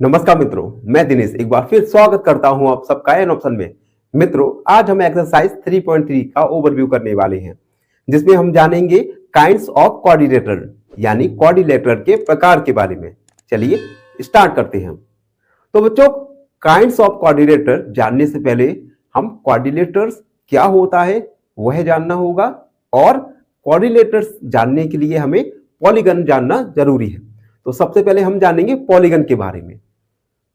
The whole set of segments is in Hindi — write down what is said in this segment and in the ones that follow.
नमस्कार मित्रों, मैं दिनेश एक बार फिर स्वागत करता हूं आप सबका एन ऑप्शन में। मित्रों, आज हम एक्सरसाइज 3.3 का ओवरव्यू करने वाले हैं, जिसमें हम जानेंगे काइंड्स ऑफ कोऑर्डिनेटर यानी कोऑर्डिनेटर के प्रकार के बारे में। चलिए स्टार्ट करते हैं। तो बच्चों, काइंड्स ऑफ कोऑर्डिनेटर जानने से पहले हम कोऑर्डिनेटर्स क्या होता है वह जानना होगा, और कोऑर्डिनेटर्स जानने के लिए हमें पॉलीगन जानना जरूरी है। तो सबसे पहले हम जानेंगे पॉलीगन के बारे में।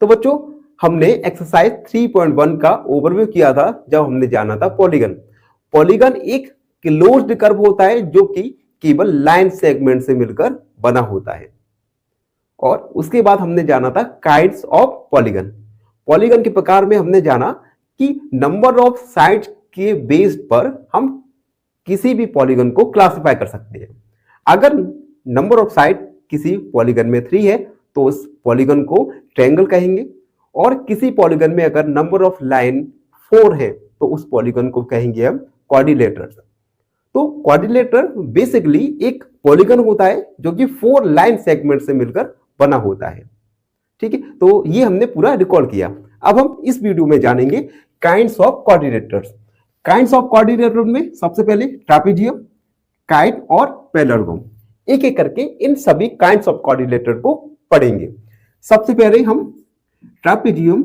तो बच्चों, हमने एक्सरसाइज 3.1 का ओवरव्यू किया था जब हमने जाना था पॉलीगन। पॉलीगन एक क्लोज्ड कर्व होता है जो कि केवल लाइन सेगमेंट से मिलकर बना होता है। और उसके बाद हमने जाना था काइंड्स ऑफ पॉलीगन। पॉलीगन के प्रकार में हमने जाना कि नंबर ऑफ साइड्स के बेस पर हम किसी भी पॉलीगन को क्लासिफाई कर सकते हैं। अगर नंबर ऑफ साइड किसी पॉलीगन में 3 है तो उस पॉलीगन को ट्रायंगल कहेंगे, और किसी पॉलीगन में अगर नंबर ऑफ लाइन 4 है तो उस पॉलीगन को कहेंगे हम क्वाड्रिलेटरल। तो क्वाड्रिलेटरल बेसिकली एक पॉलीगन होता है जो कि 4 लाइन सेगमेंट से मिलकर बना होता है। ठीक है, तो ये हमने पूरा रिकॉल किया। अब हम इस वीडियो में जानेंगे kinds of coordinators. Kinds of coordinator में सबसे पहले ट्रापेजियम, काइट और पैरेललोग्राम। एक एक करके इन सभी काइंड्स ऑफ कोऑर्डिनेटर को पढ़ेंगे। सबसे पहले हम ट्रापेजियम।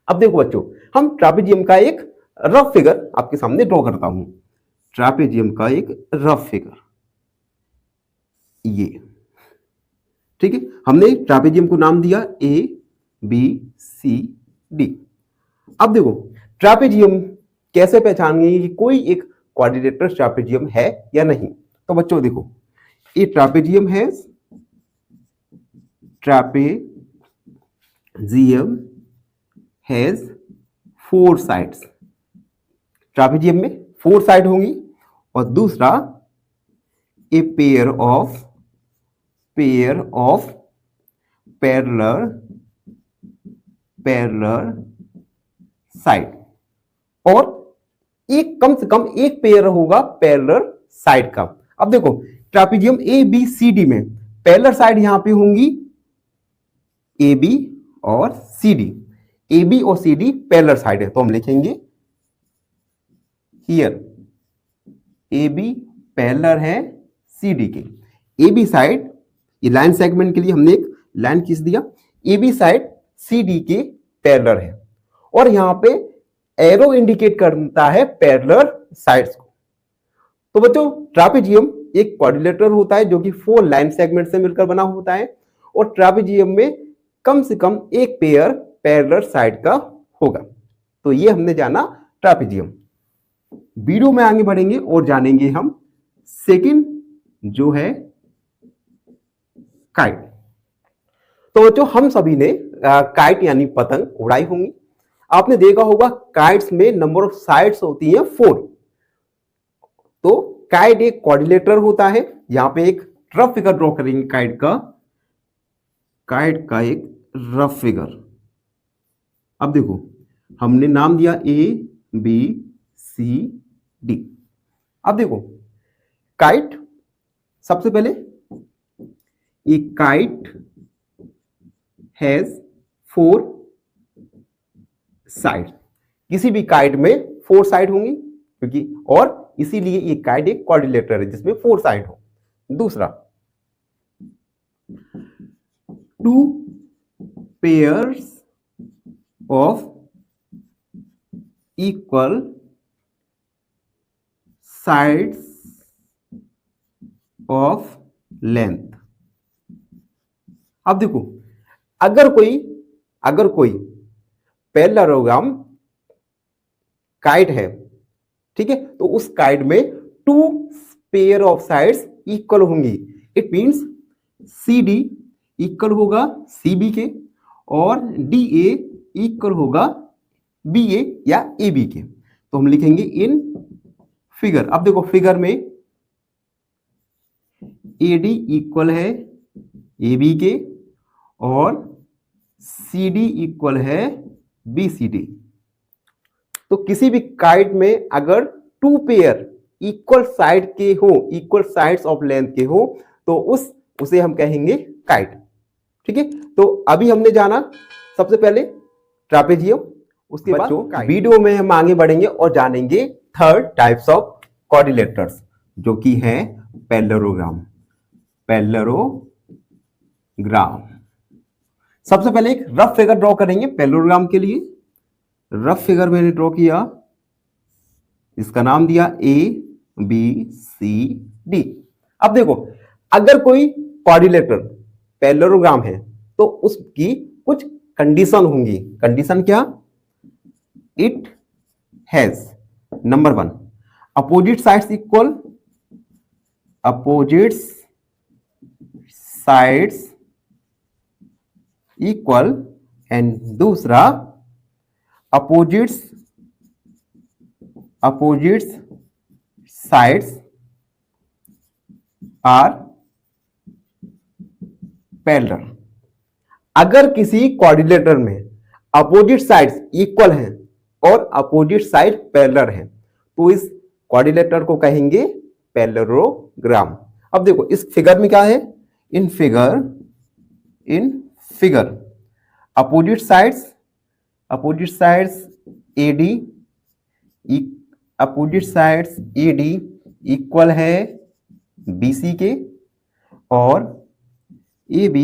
अब देखो बच्चों, हम ट्रापेजियम का एक रफ फिगर आपके सामने ड्रॉ करता हूं। ट्रापेजियम का एक रफ फिगर ये, ठीक है। हमने ट्रापेजियम को नाम दिया ABCD। अब देखो ट्रापेजियम कैसे पहचानेंगे कि कोई एक कोऑर्डिनेटर ट्रापेजियम है या नहीं। तो बच्चों देखो, ये ट्रापेजियम हैज 4 साइड्स। ट्रापेजियम में 4 साइड होंगी। और दूसरा, a pair of parallel side, और एक कम से कम एक पेयर होगा पैरेलल साइड का। अब देखो ट्रापेजियम ABCD में पैरेलल साइड यहां पे होंगी AB और CD। AB और CD पैरेलल साइड है, तो हम लिखेंगे हियर AB पैरेलल है CD के। AB साइड, ये लाइन सेगमेंट के लिए हमने एक लाइन खींच दिया। AB साइड CD के पैरेलल है, और यहां पे एरो इंडिकेट करता है पैरेलल साइड्स को। तो बच्चों, ट्रापेजियम एक कोऑर्डिनेटर होता है जो कि 4 लाइन सेगमेंट से मिलकर बना होता है, और ट्रापेजियम में कम से कम एक पेयर पैरेलल साइड का होगा। तो ये हमने जाना ट्रापेजियम। वीडियो में आगे बढ़ेंगे और जानेंगे हम सेकंड जो है काइट। तो बच्चों, हम सभी ने काइट यानी पतंग उड़ाई होंगी। आपने देखा होगा काइट्स में नंबर ऑफ साइड्स होती हैं 4। तो काइट एक कोऑर्डिनेटर होता है। यहां पे एक रफ फिगर ड्रॉ करेंगे काइट का एक रफ फिगर। अब देखो, हमने नाम दिया ABCD। अब देखो काइट, सबसे पहले एक काइट हैज 4 साइड। किसी भी काइट में 4 साइड होंगी, क्योंकि और इसीलिए ये काइट एक कोऑर्डिनेटर है जिसमें 4 साइड हो। दूसरा, 2 pairs of equal sides of length. अब देखो, अगर कोई पैरेललोग्राम काइट है, ठीक है, तो उस काइट में 2 पेयर ऑफ साइड्स इक्वल होंगी। इट मींस CD इक्वल होगा CB के, और DA इक्वल होगा BA या AB के। तो हम लिखेंगे इन फिगर। अब देखो फिगर में AD इक्वल है AB के, और CD इक्वल है BCD। तो किसी भी काइट में अगर 2 पेयर इक्वल साइड के हो, इक्वल साइड्स ऑफ लेंथ के हो, तो उस उसे हम कहेंगे काइट। ठीक है, तो अभी हमने जाना सबसे पहले ट्रापेजियम, उसके बाद वीडियो में हम आगे बढ़ेंगे और जानेंगे थर्ड टाइप्स ऑफ क्वाड्रिलेटर्स जो कि है पैरेललोग्राम। पैरेललोग्राम सबसे पहले एक रफ फिगर ड्रॉ करेंगे पैरेललोग्राम के लिए। रफ फिगर मैंने ड्रॉ किया, इसका नाम दिया ABCD। अब देखो, अगर कोई क्वाड्रिलेटरल पैरेललोग्राम है तो उसकी कुछ कंडीशन होंगी। कंडीशन क्या? It has number 1 opposite sides equal, opposite sides equal, and दूसरा अपोजिट्स साइड्स आर पैरेलल। अगर किसी क्वाड्रिलेटर में अपोजिट साइड्स इक्वल हैं और अपोजिट साइड पैरेलल हैं तो इस क्वाड्रिलेटर को कहेंगे पैरेललोग्राम। अब देखो इस फिगर में क्या है? In figure opposite sides AD equal है BC के और AB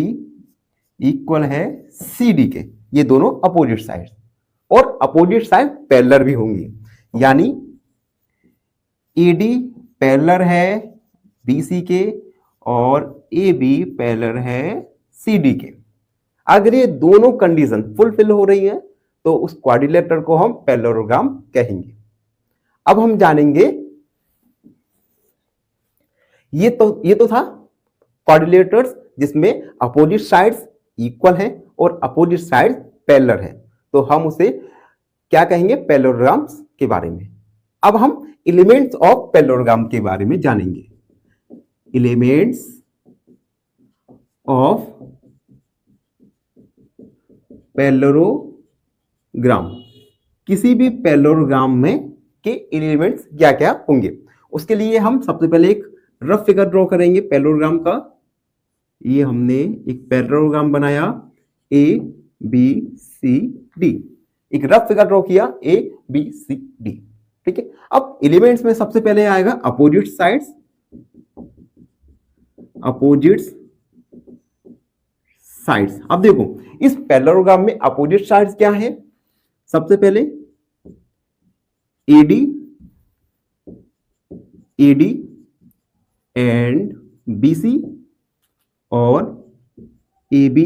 इक्वल है CD के। ये दोनों अपोजिट साइड और अपोजिट साइड पैरेलल भी होंगी, यानी AD पैरेलल है BC के और AB पैरेलल है CD के। अगर ये दोनों कंडीशन फुलफिल हो रही है तो उस क्वाड्रिलेटर को हम पैरेललोग्राम कहेंगे। अब हम जानेंगे, ये तो था क्वाड्रिलेटर्स जिसमें अपोजिट साइड्स इक्वल हैं और अपोजिट साइड्स पैरेलल हैं, तो हम उसे क्या कहेंगे? पैरेललोग्राम्स के बारे में। अब हम एलिमेंट्स ऑफ पैरेललोग्राम के बारे में जानेंगे। एलिमेंट्स ऑफ पैरेललोग्राम, किसी भी पैरेललोग्राम में के एलिमेंट्स क्या क्या होंगे, उसके लिए हम सबसे पहले एक रफ फिगर ड्रॉ करेंगे पैरेललोग्राम का। ये हमने एक पैरेललोग्राम बनाया ABCD, एक रफ फिगर ड्रॉ किया ABCD। ठीक है, अब एलिमेंट्स में सबसे पहले आएगा अपोजिट साइड्स। अब देखो इस पैरेललोग्राम में अपोजिट साइड्स क्या है? सबसे पहले AD एंड BC और AB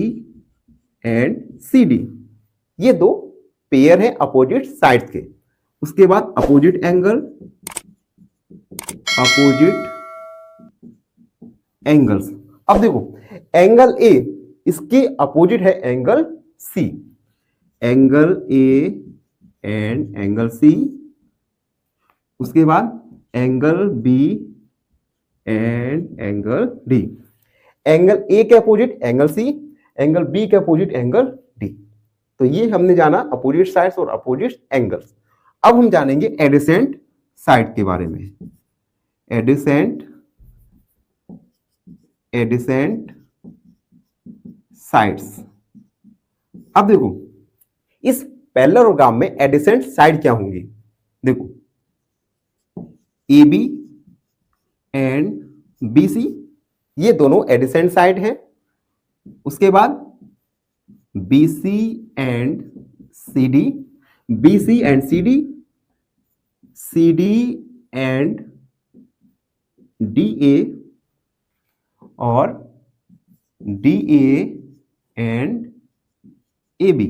एंड CD, ये दो पेयर है अपोजिट साइड्स के। उसके बाद अपोजिट एंगल्स। अब देखो एंगल A, इसके अपोजिट है angle C, angle A and angle C। उसके बाद angle B and angle D, angle A के opposite angle C, angle B के अपोजिट एंगल D। तो ये हमने जाना अपोजिट साइड्स और अपोजिट एंगल्स। अब हम जानेंगे एडिसेंट साइड के बारे में। एडिसेंट साइड्स। अब देखो इस पैरेललोग्राम में एडिसेंट साइड क्या होंगी? देखो AB एंड BC, ये दोनों एडिसेंट साइड हैं। उसके बाद BC and CD, BC and CD, CD and DA और DA एंड AB,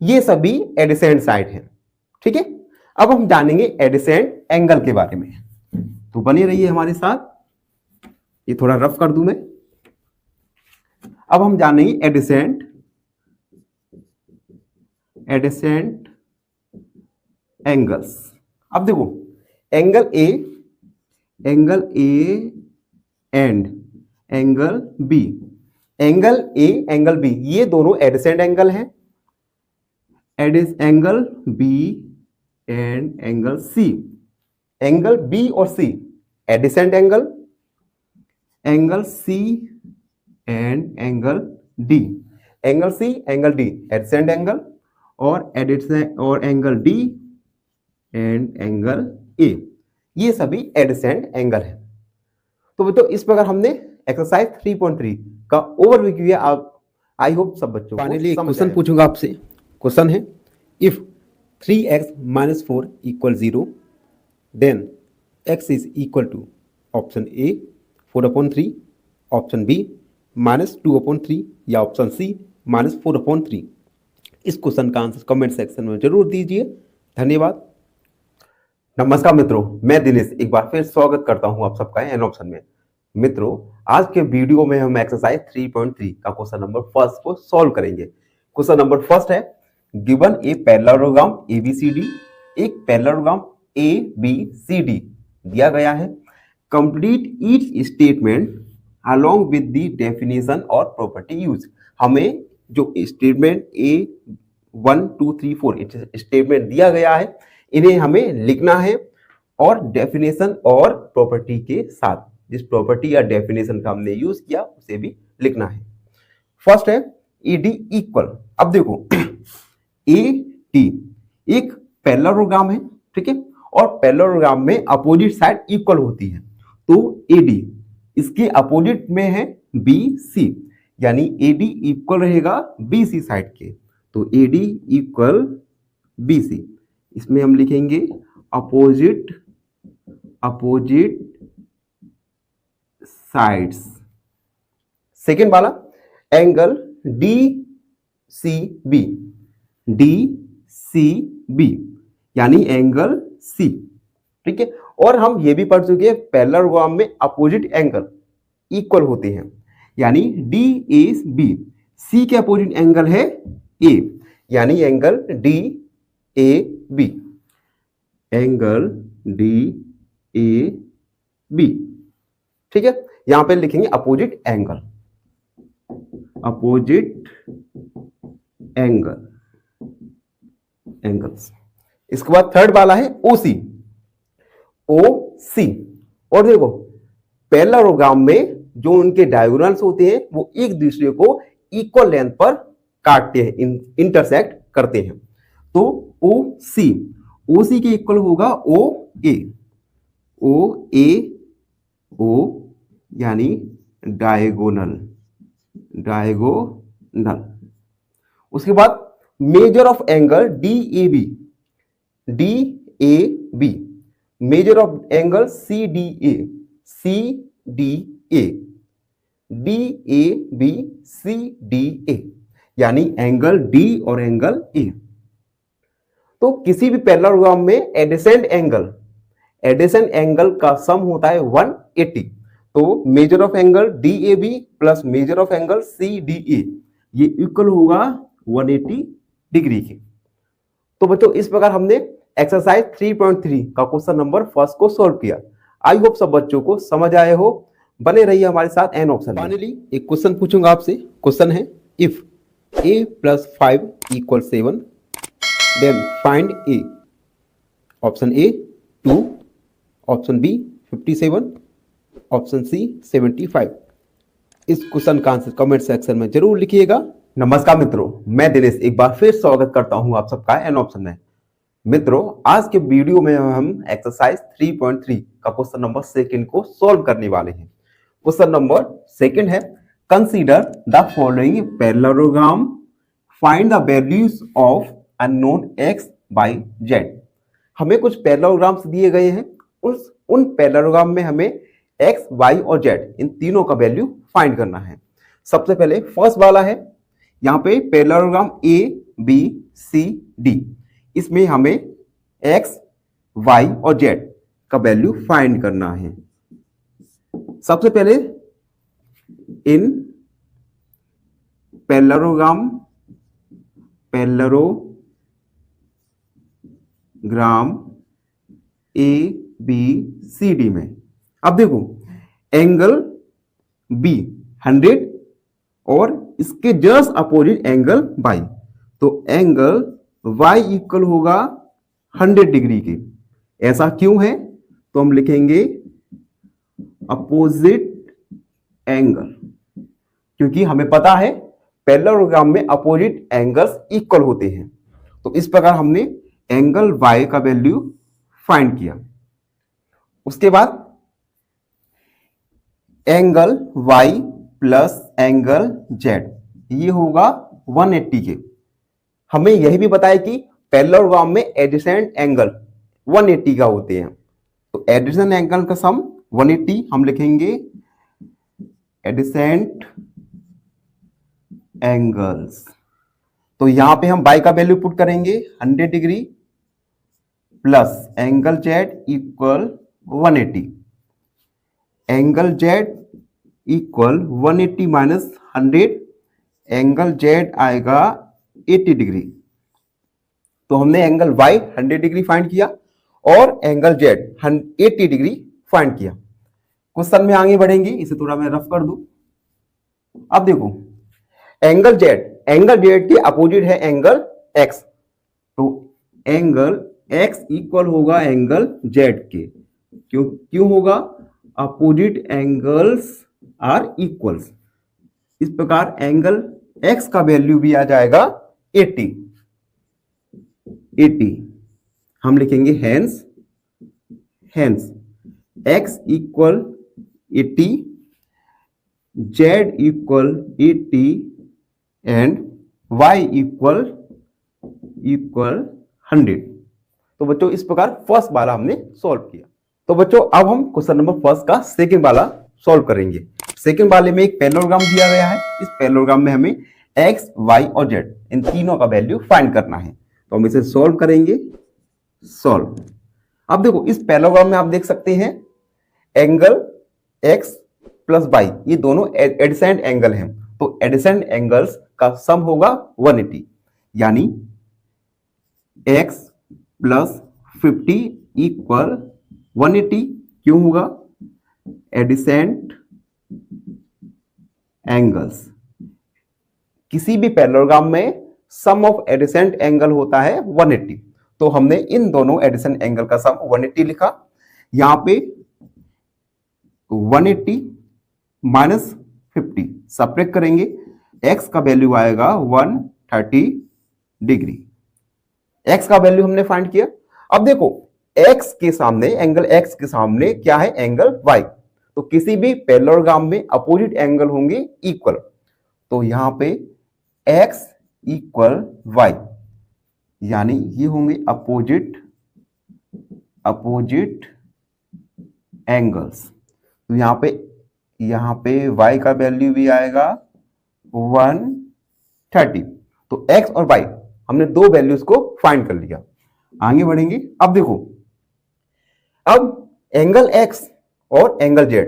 ये सभी एडिसेंट साइड हैं। ठीक है, अब हम जानेंगे एडिसेंट एंगल के बारे में, तो बने रहिए हमारे साथ। ये थोड़ा रफ कर दूं मैं। अब हम जानेंगे एडिसेंट एंगल्स। अब देखो angle A and angle B, angle A angle B, ये दोनों एडिसेंट एंगल हैं। Angle B and angle C, angle B और C adjacent angle, angle C and angle D, angle C angle D adjacent angle, और एडिसेंट और angle D and angle A, ये सभी एडसेंट एंगल है। तो बच्चों इस प्रकार हमने एक्सरसाइज 3.3 का ओवरव्यू किया। आप आई होप सब बच्चों को फाइनली क्वेश्चन पूछूंगा आपसे। क्वेश्चन है if 3x - 4 = 0 then x is equal to option A 4/3, option B -2/3 या ऑप्शन सी -4/3। इस क्वेश्चन का आंसर कमेंट सेक्शन में जरूर दीजिए। धन्यवाद। नमस्कार मित्रों, मैं दिनेश एक बार फिर स्वागत करता हूं आप सबका एन ऑप्शन में। मित्रों आज के वीडियो में हम एक्सरसाइज 3.3 का क्वेश्चन नंबर फर्स्ट को सॉल्व करेंगे। क्वेश्चन नंबर फर्स्ट है गिवन ए पैरेललोग्राम ABCD, एक पैरेललोग्राम ABCD दिया गया है। Complete each statement along with the definition और प्रॉपर्टी यूज। हमें जो स्टेटमेंट A1 2 3 4 स्टेटमेंट दिया गया है इन्हें हमें लिखना है और डेफिनेशन और प्रॉपर्टी के साथ, जिस प्रॉपर्टी या डेफिनेशन का हमने यूज किया उसे भी लिखना है। फर्स्ट है ED इक्वल। अब देखो AD एक पैरेललोग्राम है, ठीक है, और पैरेललोग्राम में अपोजिट साइड इक्वल होती है। तो AD इसके अपोजिट में है BC, यानी AD इक्वल रहेगा BC साइड के। तो AD इक्वल BC, इसमें हम लिखेंगे अपोजिट साइड्स। सेकेंड वाला एंगल DCB, यानी एंगल C, ठीक है। और हम ये भी पढ़ चुके हैं पैरेललोग्राम में अपोजिट एंगल इक्वल होते हैं, यानी DAB, C के अपोजिट एंगल है A, यानी एंगल DAB, एंगल DAB, ठीक है। यहां पे लिखेंगे अपोजिट एंगल्स। इसके बाद थर्ड वाला है OC। और देखो पैरेललोग्राम में जो उनके डायगोनल्स होते हैं वो एक दूसरे को इक्वल लेंथ पर काटते हैं, इंटरसेक्ट करते हैं। तो OC के इक्वल होगा OA, यानी डायगोनल। उसके बाद major of angle DAB, major of angle CDA, DAB CDA, यानी एंगल D और एंगल A। तो किसी भी पैरेललोग्राम में एडजेसेंट एंगल का सम होता है 180। तो major of angle DAB plus major of angle CDA ये इक्वल होगा 180 डिग्री के। तो बच्चों इस प्रकार हमने एक्सरसाइज 3.3 का क्वेश्चन नंबर फर्स्ट को सॉल्व किया। आई होप सब बच्चों को समझ आए हो। बने रहिए हमारे साथ एन ऑप्शन। फाइनली एक क्वेश्चन पूछूंगा आपसे। क्वेश्चन है if A + 5 = 7 then find A। Option A 2, option B 57, option C 75। इस क्वेश्चन का आंसर कमेंट सेक्शन में जरूर लिखिएगा। नमस्कार मित्रों, मैं दिनेश एक बार फिर स्वागत करता हूं आप सबका एन ऑप्शन में। मित्रों आज के वीडियो में हम एक्सरसाइज 3.3 का क्वेश्चन नंबर सेकंड को सॉल्व करने वाले हैं। क्वेश्चन नंबर सेकंड है consider the following parallelogram, find the values of unknown x, y, z। हमें कुछ पैरेललोग्राम्स दिए गए हैं, उन पैरेललोग्राम में हमें x, y और z इन तीनों का वैल्यू फाइंड करना है। सबसे पहले फर्स्ट वाला है, यहाँ पे पैरेललोग्राम ABCD, इसमें हमें x, y और z का वैल्यू फाइंड करना है। सबसे पहले इन पैरेललोग्राम ABCD में अब देखो एंगल B 100 और इसके जस्ट अपोजिट एंगल Y, तो एंगल Y इक्वल होगा 100 डिग्री के। ऐसा क्यों है? तो हम लिखेंगे अपोजिट एंगल, क्योंकि हमें पता है पैरेललोग्राम में अपोजिट एंगल्स इक्वल होते हैं। तो इस प्रकार हमने एंगल y का वैल्यू फाइंड किया। उसके बाद angle y plus angle z ये होगा 180 के। हमें यही भी बताया कि पैरेललोग्राम में एडजेसेंट एंगल 180 का होते हैं। तो एडजेसेंट एंगल का सम 180 हम लिखेंगे एडजेसेंट एंगल्स। तो यहां पे हम y का वैल्यू पुट करेंगे 100 degree plus angle z equal 180। Angle z equal 180 minus 100, angle z आएगा 80 डिग्री। तो हमने एंगल y 100 डिग्री फाइंड किया और एंगल z 80 डिग्री फाइंड किया। क्वेश्चन में आगे बढ़ेंगे, इसे थोड़ा मैं रफ कर दूं। अब देखो एंगल z के अपोजिट है एंगल x। तो एंगल x इक्वल होगा एंगल z के। क्यों होगा? Opposite angles are equals. इस प्रकार एंगल x का वैल्यू भी आ जाएगा 80। हम लिखेंगे hence x equal 80, z equal 80 and y equal 100। तो बच्चों इस प्रकार फर्स्ट वाला हमने सॉल्व किया। तो बच्चों अब हम क्वेश्चन नंबर फर्स्ट का सेकंड वाला सॉल्व करेंगे। सेकंड वाले में एक पैरेललोग्राम दिया गया है। इस पैरेललोग्राम में हमें x, y और z इन तीनों का वैल्यू फाइंड करना है। तो हम इसे सॉल्व करेंगे। सॉल्व। अब देखो इस पैरेललोग्राम में आप देख सकते हैं एंगल x प्लस y ये दोनों एडजेसेंट एंगल हैं। तो एडजेसेंट एंगल्स का सम होगा 180, यानी x प्लस 50 इक्वल 180। क्यों होगा? Adjacent angles. किसी भी पैरेललोग्राम में सम ऑफ एडजेसेंट एंगल होता है 180। तो हमने इन दोनों एडजेसेंट एंगल का सम 180 लिखा। यहां पे 180 माइनस 50 सब्ट्रैक्ट करेंगे, x का वैल्यू आएगा 130 डिग्री। x का वैल्यू हमने फाइंड किया। अब देखो x के सामने एंगल x के सामने क्या है? Angle y। तो किसी भी पैरेललोग्राम में अपोजिट एंगल होंगे इक्वल। तो यहां पे x इक्वल y, यानी ये होंगे अपोजिट एंगल्स। तो यहां पे y का वैल्यू भी आएगा 130। तो x और y हमने दो वैल्यूज को फाइंड कर लिया। आगे बढ़ेंगे। अब देखो अब एंगल x और एंगल z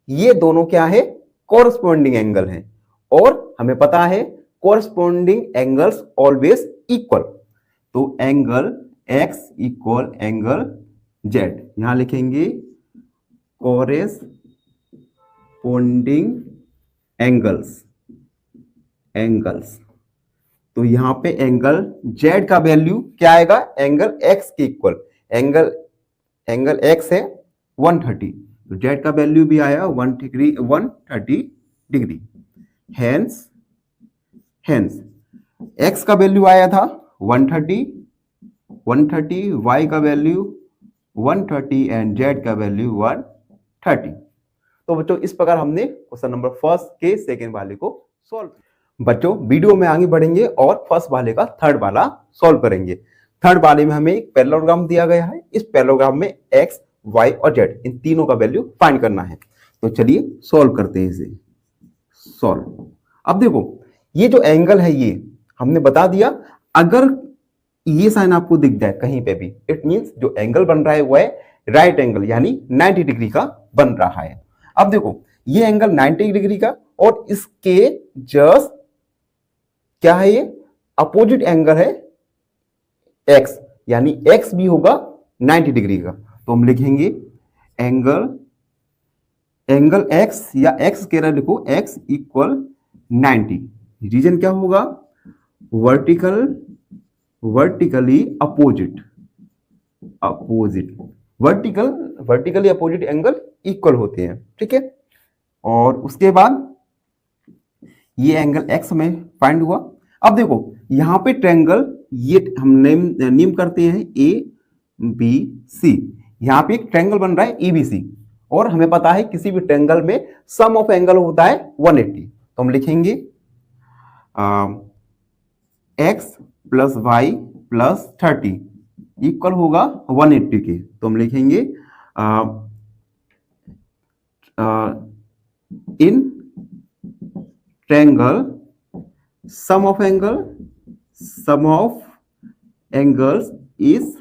ये दोनों क्या है? कोरस्पॉन्डिंग एंगल हैं। और हमें पता है कोरस्पॉन्डिंग एंगल्स ऑलवेज इक्वल। तो angle x equal angle z, यहां लिखेंगे कोरेस्पोंडिंग एंगल्स। तो यहां पे एंगल z का वैल्यू क्या आएगा? एंगल x के इक्वल। एंगल x है 130, तो z का वैल्यू भी आया 130 डिग्री। हेंस x का वैल्यू आया था 130, y का वैल्यू 130 एंड z का वैल्यू 130। तो बच्चों इस प्रकार हमने क्वेश्चन नंबर फर्स्ट के सेकेंड वाले को सॉल्व। बच्चों वीडियो में आगे बढ़ेंगे और फर्स्ट वाले का थर्ड वाला सॉल्व करेंगे। थर्ड वाले में हमें एक पैरेललोग्राम दिया गया है। इस पैरेललोग्राम में x, y और z इन तीनों का वैल्यू फाइंड करना है। तो चलिए सॉल्व करते हैं इसे। सॉल्व। अब देखो ये जो एंगल है ये हमने बता दिया, अगर ये साइन आपको दिख जाए कहीं पे भी, इट मींस जो एंगल बन रहा है वो है राइट एंगल, यानी 90 डिग्री का बन रहा है। अब देखो ये एंगल 90 डिग्री का और इसके जस्ट क्या है? ये अपोजिट एंगल है x, यानी x भी होगा 90 डिग्री का। तो हम लिखेंगे एंगल x या x कह रहा लिखो x इक्वल 90। रीजन क्या होगा? Vertically opposite vertically opposite angle equal होते हैं। ठीक है। और उसके बाद ये एंगल एक्स हमें फाइंड हुआ। अब देखो यहाँ पे ट्रायंगल ये हम नेम करते हैं ए बी सी। यहाँ पे एक ट्रायंगल बन रहा है एबीसी और हमें पता है किसी भी ट्रायंगल में सम ऑफ एंगल होता है 180। तो हम लिखेंगे x plus y plus 30 equal होगा 180 के। तो हम लिखेंगे in triangle sum of angles is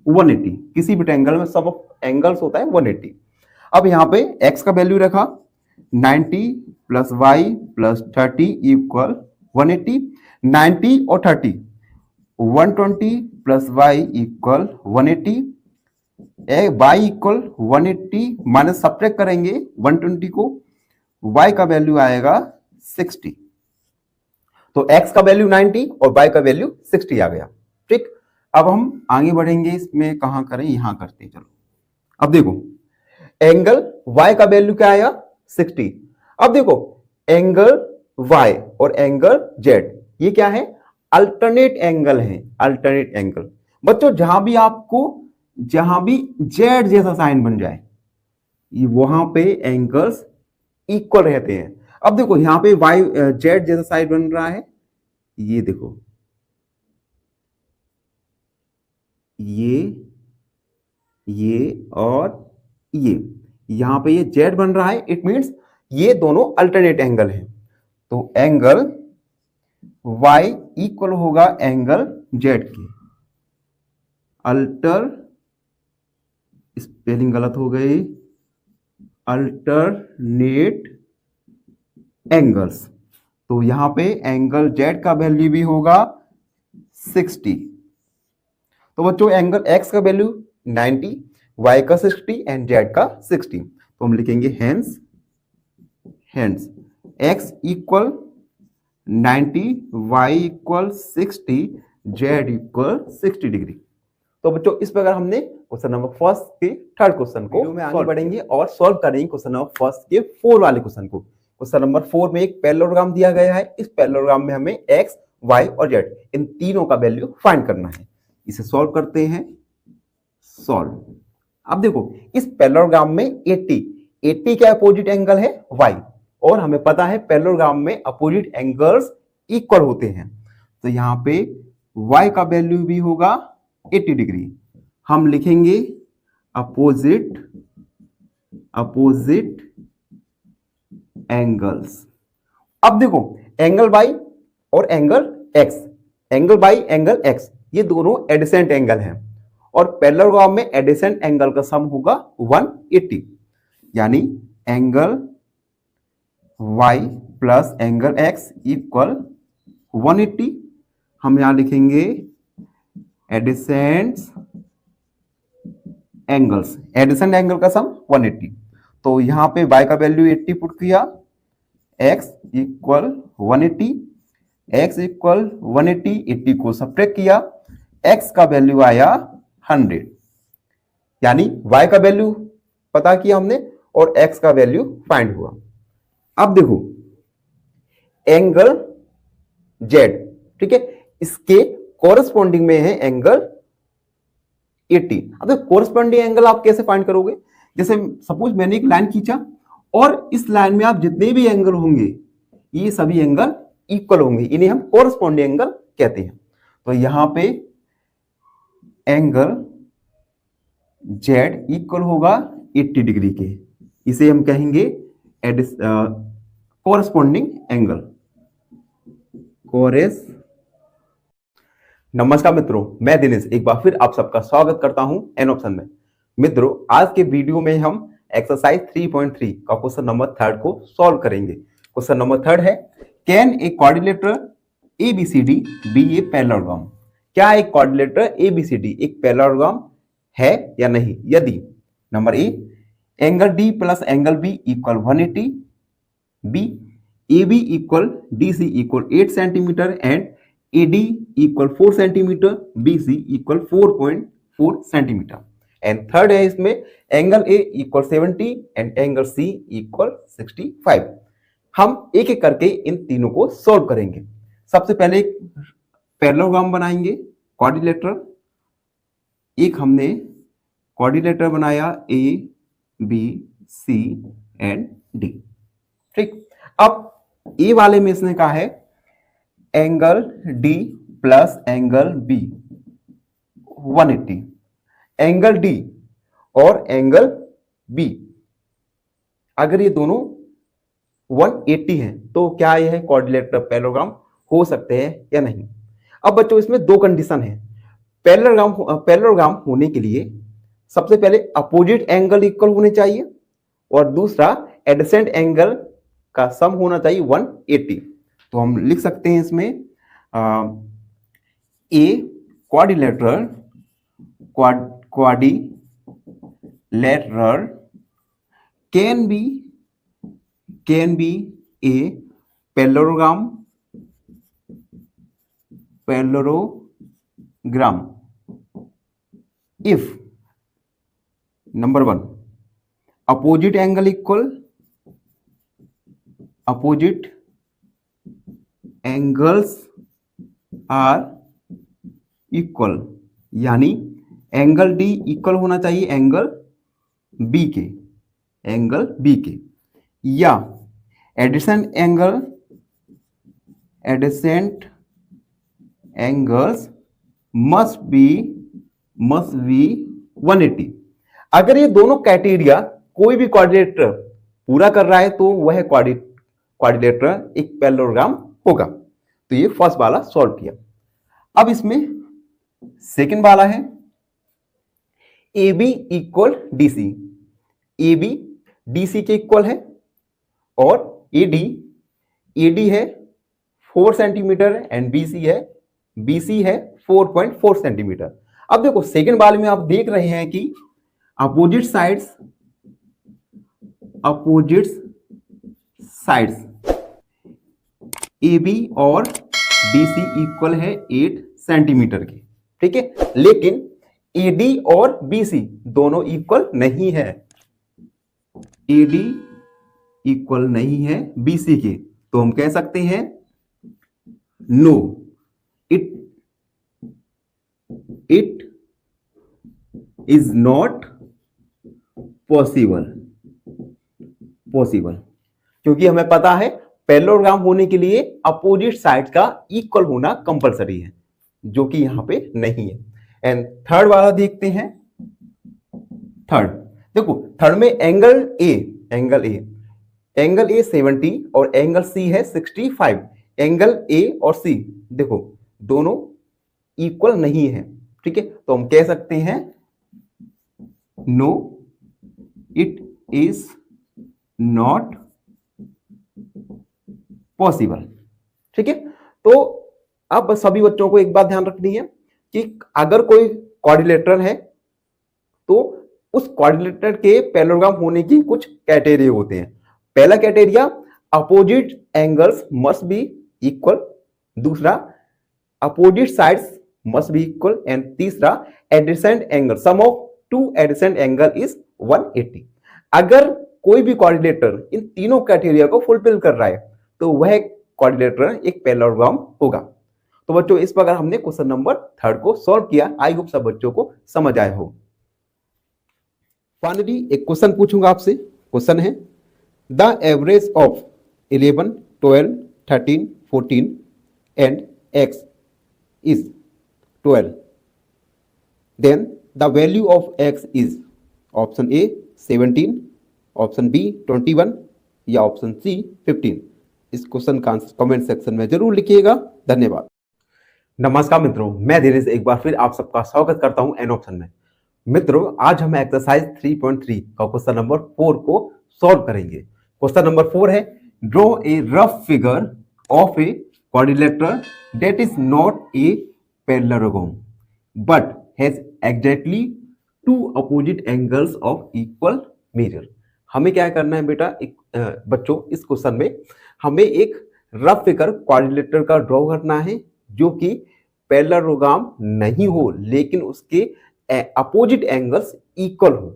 180। किसी भी ट्रायंगल में सम ऑफ एंगल्स होता है 180। अब यहां पे x का वैल्यू रखा 90 प्लस वाई प्लस 30 इक्वल 180। 90 और 30 120 plus y equal 180। Y equal 180 minus subtract करेंगे 120 को, y का वैल्यू आएगा 60। तो x का वैल्यू 90 और y का वैल्यू 60 आ गया। ठीक, अब हम आगे बढ़ेंगे, इसमें कहां करें, यहां करते हैं। चलो अब देखो एंगल y का वैल्यू क्या आया 60। अब देखो एंगल y और एंगल z ये क्या है, अल्टरनेट एंगल है। अल्टरनेट एंगल बच्चों जहां भी z जैसा साइन बन जाए वहां पे एंगल्स इक्वल रहते हैं। अब देखो यहां पे y z जैसा साइन बन रहा है, ये देखो ये और ये, यहां पे ये z बन रहा है, इट मींस ये दोनों अल्टरनेट एंगल हैं। तो एंगल y इक्वल होगा एंगल z के। स्पेलिंग गलत हो गई, अल्टरनेट एंगल्स। तो यहां पे एंगल z का वैल्यू भी होगा 60। तो बच्चों एंगल x का वैल्यू 90, y का 60 एंड z का 60। तो हम लिखेंगे hence x equal 90, y equal 60, z equal 60 degree. तो बच्चों इस प्रकार हमने क्वेश्चन नंबर फर्स्ट के थर्ड क्वेश्चन को में आगे बढ़ेंगे और सॉल्व करेंगे क्वेश्चन नंबर फर्स्ट के 4 वाले क्वेश्चन को। क्वेश्चन नंबर 4 में एक पैरेललोग्राम दिया गया है। इस पैरेललोग्राम में हमें x, y और z इन तीनों का वैल्यू फाइंड करना है। इसे सॉल्व करते हैं। सॉल्व। अब देखो इस पैरेललोग्राम में 80 का अपोजिट एंगल है y और हमें पता है पैरेललोग्राम में अपोजिट एंगल्स इक्वल होते हैं। तो यहां पे y का वैल्यू भी होगा 80 डिग्री। हम लिखेंगे अपोजिट एंगल्स। अब देखो एंगल y और एंगल x ये दोनों एडिसेंट एंगल हैं और पैरेललोग्राम में एडिसेंट एंगल का सम होगा 180। यानी angle y plus angle x equal 180। हम यहां लिखेंगे एडिसेंट एंगल का सम 180। तो यहां पे y का वैल्यू 80 पुट किया, x इक्वल 180, x इक्वल 180, 80 को सब्ट्रैक्ट किया, x का वैल्यू आया 100। यानी y का वैल्यू पता किया हमने और x का वैल्यू फाइंड हुआ। अब देखो एंगल z, ठीक है, इसके कोरस्पॉन्डिंग में है एंगल 80। अब कोरस्पॉन्डिंग एंगल आप कैसे फाइंड करोगे, जैसे सपोज मैंने एक लाइन खींचा और इस लाइन में आप जितने भी एंगल होंगे ये सभी एंगल इक्वल होंगे, इन्हें हम कोरस्पॉन्डिंग एंगल कहते हैं। तो यहां पे एंगल z इक्वल होगा 80 डिग्री के, इसे हम कहेंगे कोरस्पॉन्डिंग एंगल। नमस्कार मित्रों, मैं दिनेश एक बार फिर आप सबका स्वागत करता हूं एन ऑप्शन में। मित्रों आज के वीडियो में हम एक्सरसाइज 3.3 का क्वेश्चन नंबर 3 को सॉल्व करेंगे। क्वेश्चन नंबर 3 है, can a quadrilateral ABCD be a parallelogram. क्या एक क्वाड्रिलेटरल ABCD एक पैरेललोग्राम है या नहीं? यदि number A angle D plus angle B equal 180, B AB equal DC equal 8 centimetre and AD equal 4 centimetre, BC equal 4.4 centimetre. And third है इसमें angle A equal 70 and angle C equal 65। हम एक एक करके इन तीनों को सॉल्व करेंगे। सबसे पहले एक पैरेललोग्राम बनाएंगे, क्वाड्रिलेटरल। एक हमने क्वाड्रिलेटरल बनाया A B C and D. ठीक, अब ए वाले में इसने कहा है angle D plus angle B 180, angle D और एंगल बी अगर ये दोनों 180 है तो क्या यह क्वाड्रिलेटरल पैरेललोग्राम हो सकते हैं या नहीं। अब बच्चों इसमें दो कंडीशन है। पैरेललोग्राम होने के लिए सबसे पहले अपोजिट एंगल इक्वल होने चाहिए और दूसरा एडजेसेंट एंगल का सम होना चाहिए 180। तो हम लिख सकते हैं इसमें a quadrilateral can be a parallelogram if number 1 opposite angles are equal, यानी एंगल डी इक्वल होना चाहिए एंगल बी के, या एडजेसेंट एंगल्स मस्ट बी 180। अगर ये दोनों क्राइटेरिया कोई भी क्वाड्रिलेटरल पूरा कर रहा है तो वह क्वाड्रिलेटरल एक पैरेललोग्राम होगा। तो ये फर्स्ट वाला सॉल्व किया। अब इसमें सेकंड वाला है A B equal D C. A B D C के इक्वल है और ए डी है 4 सेंटीमीटर एंड बी सी है 4.4 सेंटीमीटर। अब देखो सेकंड वाले में आप देख रहे हैं कि अपोजिट साइड्स ए बी और डी सी इक्वल है 8 सेंटीमीटर के, ठीक है। लेकिन ए डी और बी सी दोनों इक्वल नहीं है, ए डी इक्वल नहीं है बी सी के, तो हम कह सकते हैं no it is not possible, क्योंकि हमें पता है पैरेललोग्राम होने के लिए अपोजिट साइड का इक्वल होना कंपलसरी है, जो कि यहां पे नहीं है। एंड थर्ड वाला देखते हैं। देखो थर्ड में एंगल ए 70 और एंगल सी है 65। एंगल ए और सी देखो दोनों इक्वल नहीं है, ठीक है। तो हम कह सकते हैं no it is not possible, ठीक है। तो अब सभी बच्चों को एक बात ध्यान रखनी है कि अगर कोई क्वाड्रिलेटरल है तो उस क्वाड्रिलेटरल के पैरेललोग्राम होने की कुछ क्राइटेरिया होते हैं। पहला criteria opposite angles must be equal, दूसरा opposite sides must be equal and तीसरा adjacent angle sum of two adjacent angle is 180। अगर कोई भी क्वाड्रिलेटरल इन तीनों क्राइटेरिया को फुलफिल कर रहा है तो वह क्वाड्रिलेटरल एक पैरेललोग्राम होगा। तो बच्चों इस प्रकार हमने क्वेश्चन नंबर 3 को सॉल्व किया। आई होप सब बच्चों को समझ आए हो। फाइनली एक क्वेश्चन पूछूंगा आपसे। क्वेश्चन है the average of 11, 12, 13, 14 and x is 12, then the value of x is option A 17, option B 21 या ऑप्शन सी 15। इस क्वेश्चन का आंसर कमेंट सेक्शन में जरूर लिखिएगा। धन्यवाद। नमस्कार मित्रों, मैं दिनेश एक बार फिर आप सबका स्वागत करता हूं एन ऑप्शन में। मित्रों आज हम एक्सरसाइज 3.3 का क्वेश्चन नंबर 4 को सॉल्व करेंगे। क्वेश्चन नंबर 4 है draw a rough figure of a quadrilateral that is not a parallelogram but has exactly two opposite angles of equal measure. हमें क्या करना है बेटा, बच्चों इस क्वेश्चन में हमें एक रफ फिगर क्वाड्रिलेटरल का ड्रॉ करना है जो कि पैरेललोग्राम नहीं हो लेकिन उसके अपोजिट एंगल्स इक्वल हो।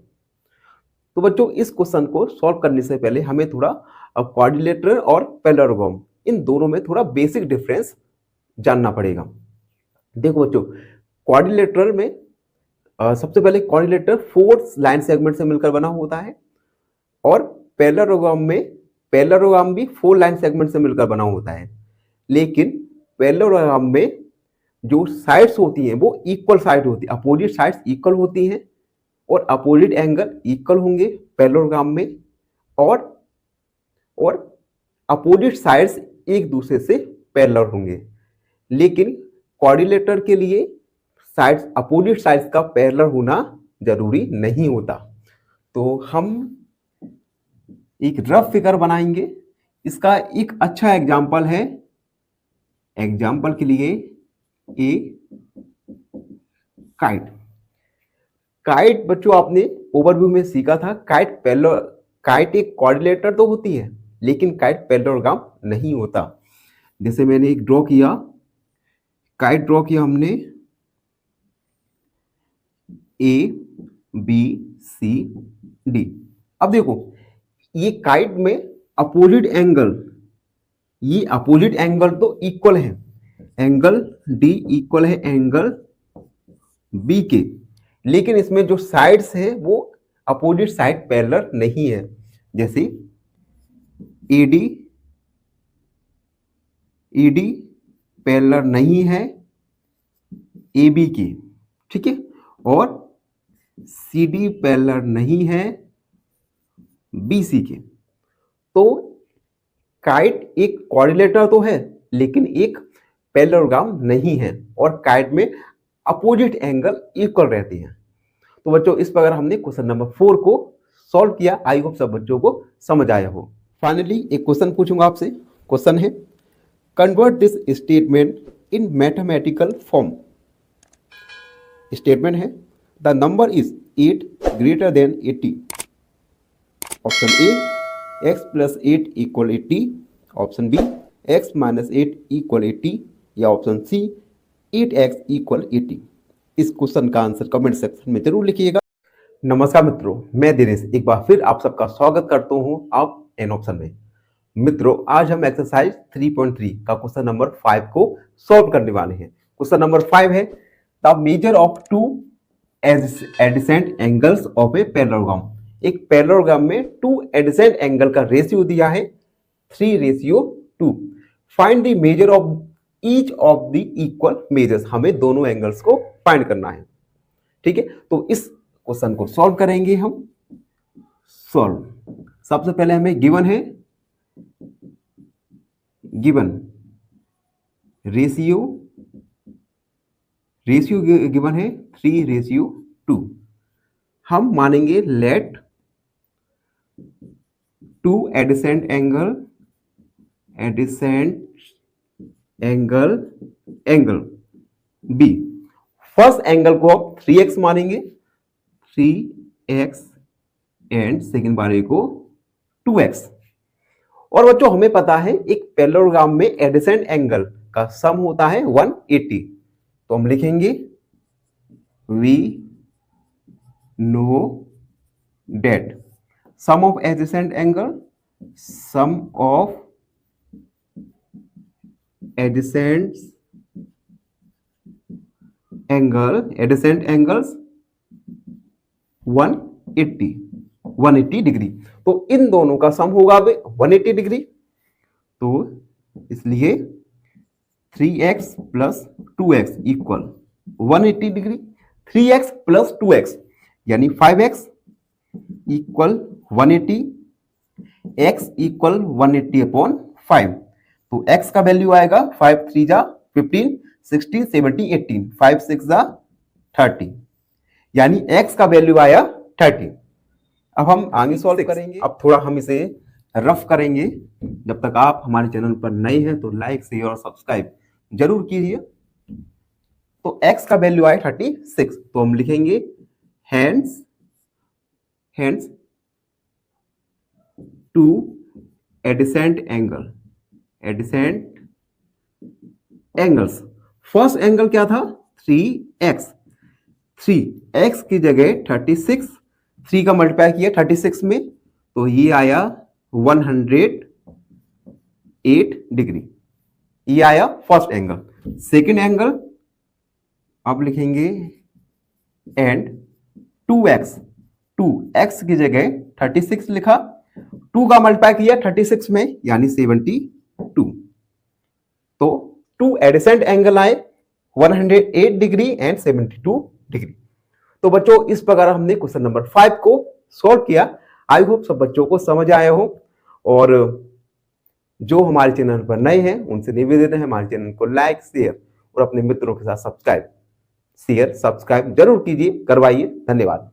तो बच्चों इस क्वेश्चन को सॉल्व करने से पहले हमें थोड़ा अब क्वाड्रिलेटरल और पैरेललोग्राम, इन दोनों में थोड़ा बेसिक डिफरेंस जानना पड़ेगा। देखो बच्चों, क्वाड्रिलेटरल में सबसे पहले क्वाड्रिलेटरल 4 लाइन सेगमेंट से मिलकर बना होता है, और पैरेललोग्राम भी 4 लाइन सेगमेंट से मिलकर बना होता है। लेकिन पैरेललोग्राम में जो साइड्स होती हैं वो इक्वल साइड होती है, अपोजिट साइड्स इक्वल होती हैं, और अपोजिट एंगल इक्वल होंगे पैरेललोग्राम में, और अपोजिट साइड्स एक दूसरे से पैरेलल होंगे। लेकिन क्वाड्रिलेटरल के लिए साइड्स, अपोजिट साइड्स का पैरेलल होना जरूरी नहीं होता। तो हम एक रफ फिगर बनाएंगे। इसका एक अच्छा एग्जाम्पल है, एग्जाम्पल के लिए ए काइट। काइट बच्चों आपने ओवरव्यू में सीखा था, काइट एक क्वाड्रिलेटरल तो होती है, लेकिन काइट पैरेललोग्राम नहीं होता। जैसे मैंने एक ड्रॉ किया, काइट ड्रॉ किया हमने, ए बी सी डी। अब देखो ये काइट में अपोजिट एंगल, ये अपोजिट एंगल तो इक्वल है, एंगल डी इक्वल है एंगल बी के, लेकिन इसमें जो साइड्स है वो अपोजिट साइड पैरेलल नहीं है। जैसे ईडी पैरेलल नहीं है ए बी की, ठीक है, और सी डी पैरेलल नहीं है बी सी के। तो काइट एक क्वाड्रिलेटरल तो है, लेकिन एक पैरेललोग्राम नहीं है, और काइट में अपोजिट एंगल इक्वल रहती हैं। तो बच्चों इस प्रकार हमने क्वेश्चन नंबर 4 को सॉल्व किया। आई होप सब बच्चों को समझ आया हो। फाइनली एक क्वेश्चन पूछूंगा आपसे। क्वेश्चन है, convert this statement in mathematical form. Statement है, the number is 8 greater than 80। Option A, x plus 8 equal 80। Option B, x minus 8 equal 80, या ऑप्शन सी, 8x इक्वल 80। इस क्वेश्चन का आंसर कमेंट सेक्शन में जरूर लिखिएगा। नमस्कार मित्रों, मैं दिनेश एक बार फिर आप सबका स्वागत करता हूं आप एन ऑप्शन में। मित्रों आज हम एक्सरसाइज 3.3 का क्वेश्चन नंबर 5 को सॉल्व करने वाले हैं। क्वेश्चन नंबर 5 है, the measure of 2 adjacent angles of a parallelogram. एक पैरेललोग्राम में 2 एडजेसेंट एंगल का रेशियो दिया है 3:2। Find the measure of each of the equal measures. हमें दोनों एंगल्स को फाइंड करना है, ठीक है। तो इस क्वेश्चन को सॉल्व करेंगे हम। सॉल्व, सबसे पहले हमें गिवन है, गिवन रेशियो गिवन है 3:2। हम मानेंगे let 2 adjacent angle be. First angle को आप 3x मानेंगे, 3x, एंड सेकेंड वाले को 2x। और बच्चों हमें पता है एक पैरेललोग्राम में एडजेसेंट एंगल का सम होता है 180। तो हम लिखेंगे we know that sum of adjacent angle, sum of adjacent angles 180 degree. तो इन दोनों का सम होगा 180 डिग्री। तो इसलिए 3x plus 2x equal 180 degree. 3x plus 2x यानी 5x equal 180, x equal 180 upon 5। तो x का वैल्यू आएगा 5 3 जा 15, 16 17 18, 5 6 जा 30, यानी x का वैल्यू आया 30। अब हम आगे सॉल्व करेंगे। अब थोड़ा हम इसे रफ करेंगे। जब तक आप हमारे चैनल पर नए हैं तो लाइक शेयर और सब्सक्राइब जरूर कीजिए। तो x का वैल्यू आया 36। तो हम लिखेंगे hence 2 adjacent angles. First angle क्या था 3x की जगह 36, 3 का मल्टीप्लाई किया 36 में, तो ये आया 120 8 डिग्री। ये आया फर्स्ट एंगल। सेकेंड एंगल अब लिखेंगे एंड 2x, 2x की जगह 36 लिखा, 2 का मल्टीप्लाई किया 36 में यानी 72। तो 2 एडिसेंट एंगल आए 108 डिग्री एंड 72 डिग्री। तो बच्चों इस प्रकार हमने क्वेश्चन नंबर 5 को सॉल्व किया। आई होप सब बच्चों को समझ आया हो, और जो हमारे चैनल पर नए हैं उनसे निवेदन है हमारे चैनल को लाइक, शेयर और अपने मित्रों के साथ सब्सक्राइब जरूर कीजिए, करवाइए। धन्यवाद।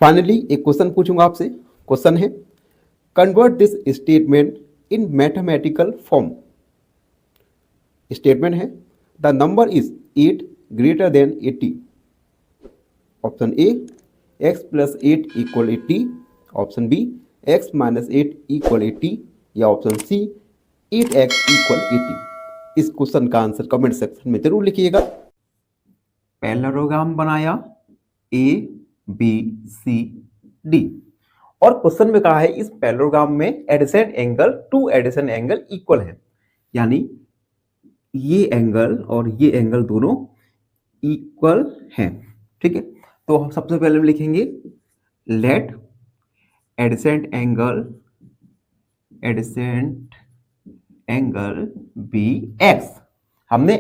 फाइनली एक क्वेश्चन पूछूंगा आपसे। क्वेश्चन है convert this statement in mathematical form. Statement है the number is 8 greater than 80। Option A x plus 8 equal 80, option B x minus 8 equal 80, या ऑप्शन सी 8x इक्वल 80। इस क्वेश्चन का आंसर कमेंट सेक्शन में जरूर लिखिएगा। पैरेललोग्राम बनाया A B C D, और क्वेश्चन में कहा है इस पैरेललोग्राम में एडिसेंट एंगल 2 एडिसेंट एंगल इक्वल है, यानी ये एंगल और ये एंगल दोनों इक्वल हैं। ठीक है, तो हम सबसे पहले हम लिखेंगे लेट एडिसेंट एंगल बी x। हमने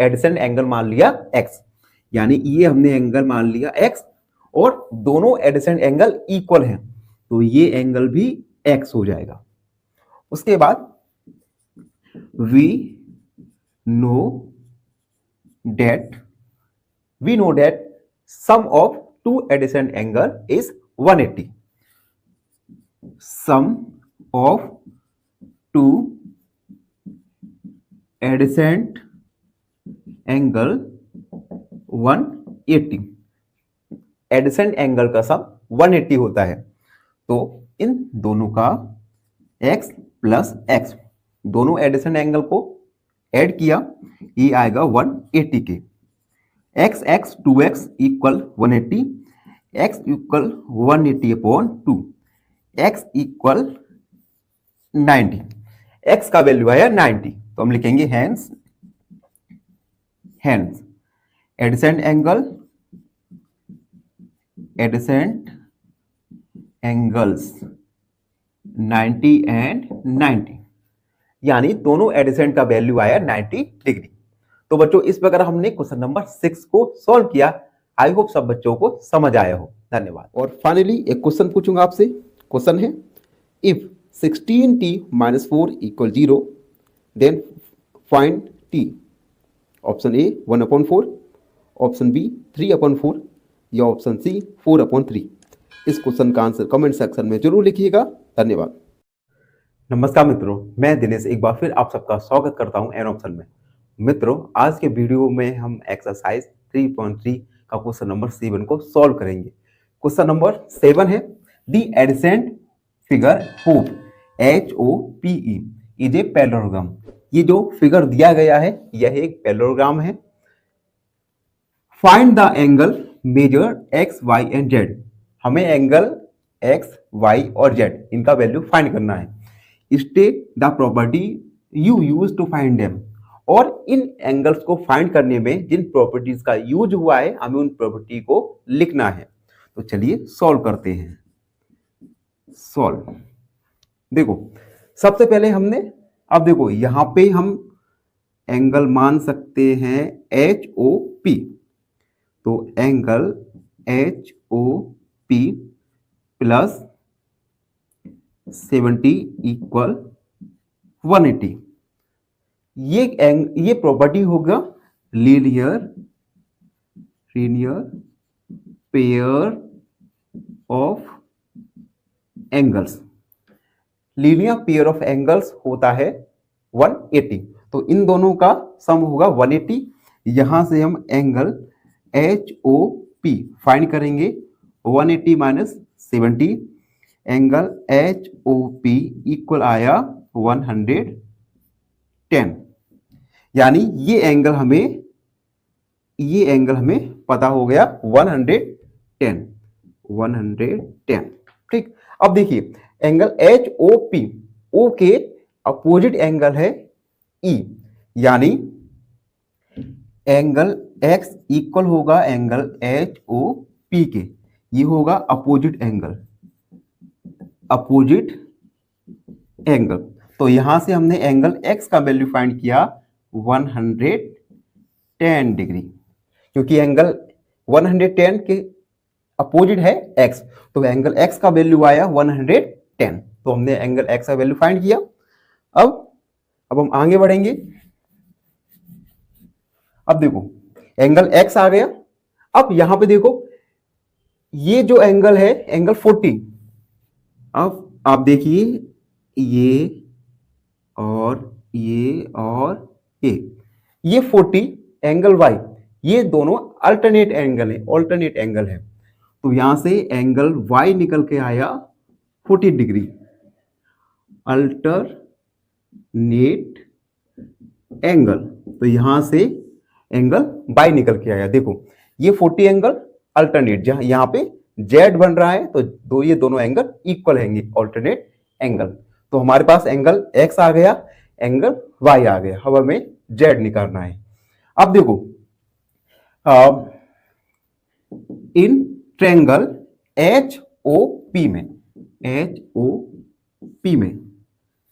एडिसेंट एंगल मान लिया x, यानी ये हमने एंगल मान लिया x और दोनों एडिसेंट एंगल इक्वल हैं, तो ये एंगल भी x हो जाएगा। उसके बाद we know that sum of 2 adjacent angle is 180. Sum of 2 adjacent angle 180। एडिसेंट angle का सम 180 होता है, तो इन दोनों का x प्लस x, दोनों एडिसेंट एंगल को ऐड किया, ये आएगा 180 के। x 2x equal 180, x equal 180 upon 2, x equal 90। x का वैल्यू आया 90, तो हम लिखेंगे हेंस एडिसेंट एंगल्स 90 एंड 90, यानी दोनों एडिसेंट का वैल्यू आया 90 डिग्री। तो बच्चों इस प्रकार हमने क्वेश्चन नंबर 6 को सॉल्व किया। आई होप सब बच्चों को समझ आया हो। धन्यवाद। और फाइनली एक क्वेश्चन पूछूंगा आपसे। क्वेश्चन है if 16t minus 4 equal 0 then find t। Option A 1/4, option B 3/4, या ऑप्शन सी 4/3। इस क्वेश्चन का आंसर कमेंट सेक्शन में जरूर लिखिएगा। धन्यवाद। नमस्कार मित्रों, मैं दिनेश एक बार फिर आप सबका स्वागत करता हूं एन ऑप्शन में। मित्रों आज के वीडियो में हम एक्सरसाइज 3.3 का क्वेश्चन नंबर 7 को सॉल्व करेंगे। क्वेश्चन नंबर 7 है the adjacent figure HOPE HOPE is a parallelogram. ये जो फिगर दिया गया है यह एक पैरेललोग्राम है। Find the angle measure x, y and z। हमें एंगल x, y और z इनका वैल्यू फाइंड करना है। State the property you use to find them. और इन एंगल्स को फाइंड करने में जिन प्रॉपर्टीज का यूज हुआ है हमें उन प्रॉपर्टी को लिखना है। तो चलिए सॉल्व करते हैं। सॉल्व, देखो सबसे पहले हमने, अब देखो यहां पे हम एंगल मान सकते हैं HOP। तो एंगल HOP प्लस 70 इक्वल 180। ये प्रॉपर्टी होगा linear pair of angles. Linear pair of angles होता है 180, तो इन दोनों का सम होगा 180। यहां से हम एंगल HOP फाइंड करेंगे, 180 माइनस 70, एंगल HOP इक्वल आया 110। यानी ये एंगल हमें पता हो गया 110। ठीक, अब देखिए एंगल एच ओ पी, ओ के अपोजिट एंगल है ई, यानी एंगल एक्स इक्वल होगा एंगल एच ओ पी के, ये होगा अपोजिट एंगल, अपोजिट एंगल। तो यहां से हमने एंगल एक्स का वैल्यू फाइंड किया 110 डिग्री, क्योंकि एंगल 110 के अपोजिट है एक्स, तो एंगल एक्स का वैल्यू आया 110। तो हमने एंगल एक्स का वैल्यू फाइंड किया। अब हम आगे बढ़ेंगे। अब देखो एंगल एक्स आ गया। अब यहां पे देखो ये जो एंगल है एंगल 40, अब आप देखिए ये और ये 40 एंगल वाई, ये दोनों अल्टरनेट एंगल है, ऑल्टरनेट एंगल है। तो यहां से एंगल वाई निकल के आया 40 डिग्री, अल्टरनेट एंगल। तो यहां से एंगल वाई निकल के आया। देखो ये 40 एंगल अल्टरनेट, जहां यहां पे जेड बन रहा है तो ये दोनों एंगल इक्वल हैंगे, ऑल्टरनेट एंगल। तो हमारे पास एंगल एक्स आ गया, एंगल वाई आ गया। अब हमें जेड निकालना है। अब देखो in triangle H O P में, एच ओ पी में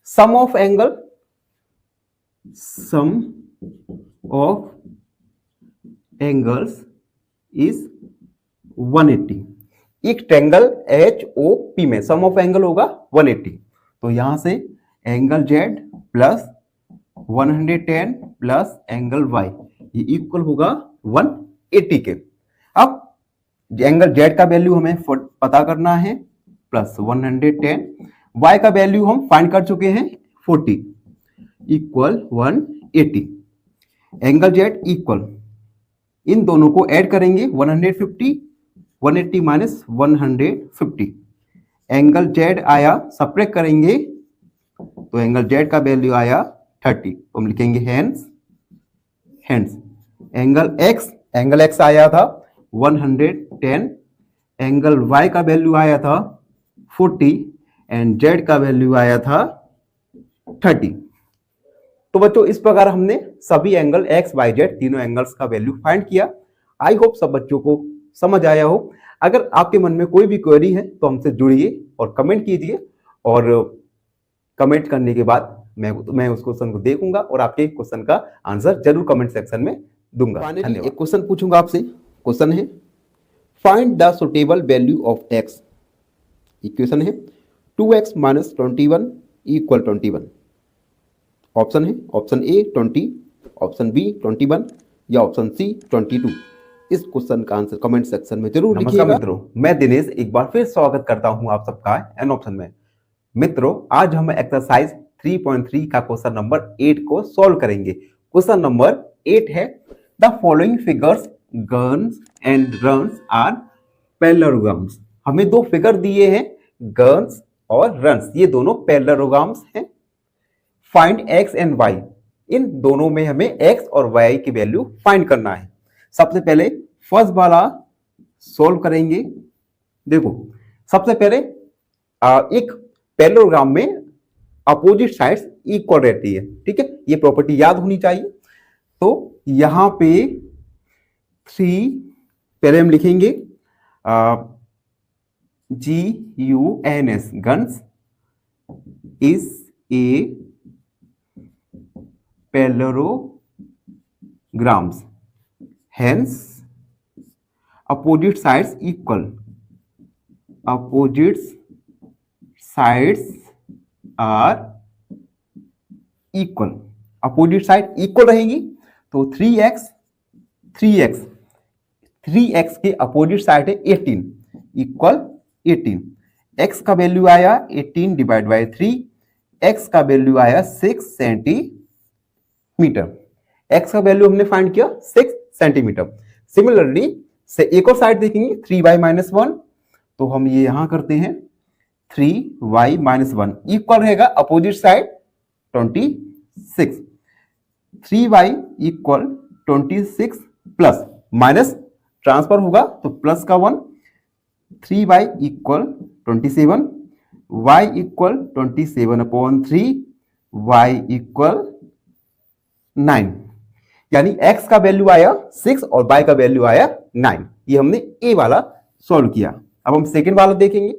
sum of angle, sum of angles is 180। एक ट्रायंगल एच ओ पी में सम ऑफ एंगल होगा 180। तो यहां से angle z plus 110 plus angle y, ये इक्वल होगा 180 के। अब एंगल जेड का वैल्यू हमें पता करना है, प्लस 110, वाई का वैल्यू हम फाइंड कर चुके हैं 40, इक्वल 180। एंगल जेड इक्वल, इन दोनों को ऐड करेंगे 150, 180 माइनस 150, एंगल जेड आया, सब्ट्रैक्ट करेंगे तो एंगल जेड का वैल्यू आया 30। तो हम लिखेंगे हेंस एंगल एक्स आया था 110, एंगल वाई का वैल्यू आया था 40 एंड जेड का वैल्यू आया था 30। तो बच्चों इस प्रकार हमने सभी एंगल एक्स वाई जेड तीनों एंगल्स का वैल्यू फाइंड किया। आई होप सब बच्चों को समझ आया हो। अगर आपके मन में कोई भी क्वेरी है तो हमसे जुड़िए और कमेंट कीजिए, और कमेंट करने के बाद मैं उस क्वेश्चन को देखूंगा और आपके क्वेश्चन का आंसर जरूर कमेंट सेक्शन में दूंगा। एक क्वेश्चन पूछूंगा आपसे। क्वेश्चन है find the suitable value of x. Equation है 2x माइनस 21 इक्वल 21। ऑप्शन है ऑप्शन ए 20, ऑप्शन बी 21 या ऑप्शन सी 22। इस क्वेश्चन का आंसर कमेंट सेक्शन में जरूर लिखिएगा। मित्रों, मैं दिनेश एक बार फिर स्वागत करता हूं आप सबका एन ऑप्शन में। मित्रों, आज हम एक्सरसाइज 3.3 का क्वेश्चन नंबर 8 को सॉल्व करेंगे। क्वेश्चन नंबर 8 है the following figures guns and runs are parallelograms. हमें दो फिगर दिए हैं, गन्स और रन्स, ये दोनों पैरेललोग्राम्स हैं। फाइंड एक्स एंड वाई, इन दोनों में हमें एक्स और वाई की वैल्यू फाइंड करना है। सबसे पहले फर्स्ट वाला सॉल्व करेंगे। देखो सबसे पहले एक पैरेललोग्राम में अपोजिट साइड्स इक्वल रहती है, ठीक है, ये प्रॉपर्टी याद होनी चाहिए। तो यहां पे 3 पहले हम लिखेंगे GUNS, guns is a parallelograms, hence opposite sides equal, opposite sides are equal, opposite side equal रहेंगी। तो 3x के अपोजिट साइड है 18, इक्वल 18। x का वैल्यू आया 18 डिवाइड बाय 3, x का वैल्यू आया 6 सेंटीमीटर। x का वैल्यू हमने फाइंड किया 6 सेंटीमीटर। सिमिलरली से एक और साइड देखेंगे 3y माइनस 1, तो हम ये यहां करते हैं 3y माइनस 1 इक्वल रहेगा opposite side 26। 3y equal 26 plus minus transfer होगा तो प्लस का 1, 3y equal 27 y equal 27/3, y equal 9, यानी x का वैल्यू आया 6 और y का वैल्यू आया 9। ये हमने ए वाला सॉल्व किया। अब हम सेकेंड वाला देखेंगे।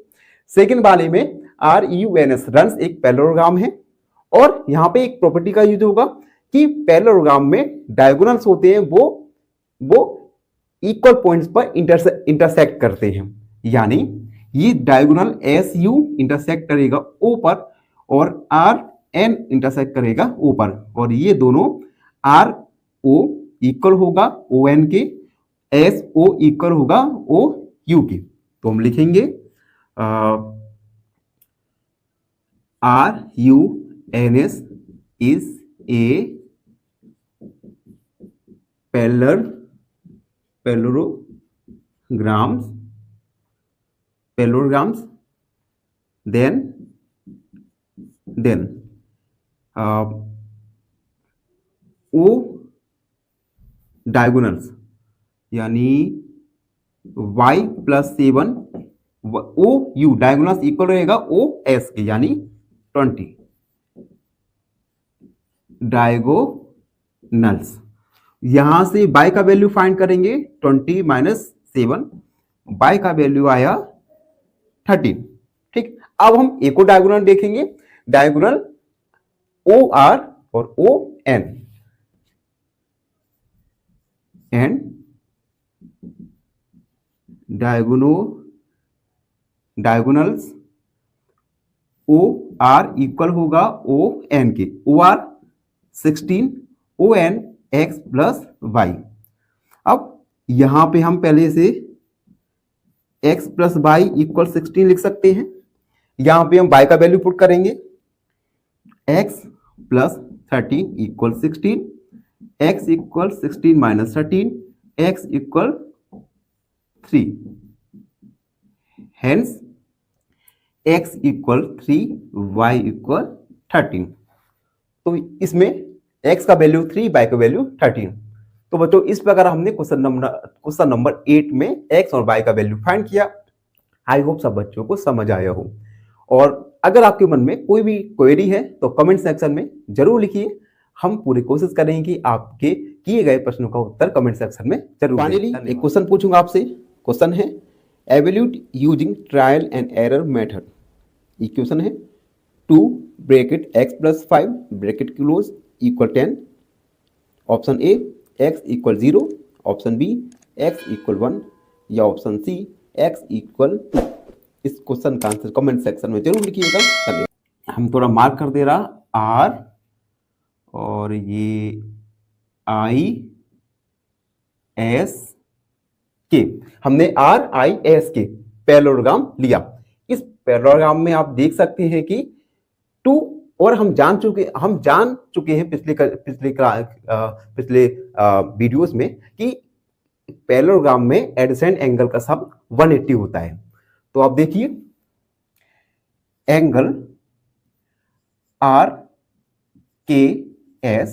सेकेंड वाले में RUNS रन्स एक पैरेललोग्राम है और यहां पे एक प्रॉपर्टी का यूज होगा कि पैरेललोग्राम में डायगोनल्स होते हैं वो इक्वल पॉइंट्स पर इंटरसेक्ट करते हैं, यानी ये डायगोनल SU इंटरसेक्ट करेगा O पर और RN इंटरसेक्ट करेगा O पर, और ये दोनों RO इक्वल होगा ON के, SO इक्वल होगा OU के। तो हम लिखेंगे RUNS is a parallelograms, then O diagonals, यानी y + 7 OU डायगोनल्स इक्वल रहेगा OS के, यानी 20 डायगोनल्स। यहां से y का वैल्यू फाइंड करेंगे, 20 - 7, y का वैल्यू आया 13। ठीक, अब हम एक और डायगोनल देखेंगे, डायगोनल OR और ON and diagonals OR equal होगा ON के, OR 16 ON x + y। अब यहां पे हम पहले से x + y इक्वल 16 लिख सकते हैं। यहां पे हम y का वैल्यू पुट करेंगे, x + 13 equal 16, x equal 16 - 13, x equal 3, hence x equal 3, y equal 13। तो इसमें x का वैल्यू 3, y का वैल्यू 13। तो बच्चों इस प्रकार हमने क्वेश्चन नंबर 8 में x और y का वैल्यू फाइंड किया। आई होप सब बच्चों को समझ आया हो, और अगर आपके मन में कोई भी क्वेरी है तो कमेंट सेक्शन में जरूर लिखिए। हम पूरी कोशिश करेंगे कि आपके किए गए प्रश्नों का उत्तर कमेंट सेक्शन में जरूर। फाइनली एक क्वेश्चन पूछूंगा आपसे। क्वेश्चन है evaluate using trial and error method. Equation है 2 bracket x + 5 bracket close equal 10। Option A x equal 0, option B x equal 1, या ऑप्शन सी x इक्वल 2। इस क्वेश्चन का आंसर कमेंट सेक्शन में जरूर लिखिएगा। हम थोड़ा मार्क कर दे रहा R और ये IS के, हमने RIS के पैरेललोग्राम लिया। इस पैरेललोग्राम में आप देख सकते हैं कि 2, और हम जान चुके हैं पिछले वीडियोस में कि पैरेललोग्राम में एडजेसेंट एंगल का सम 180 होता है। तो आप देखिए angle RKS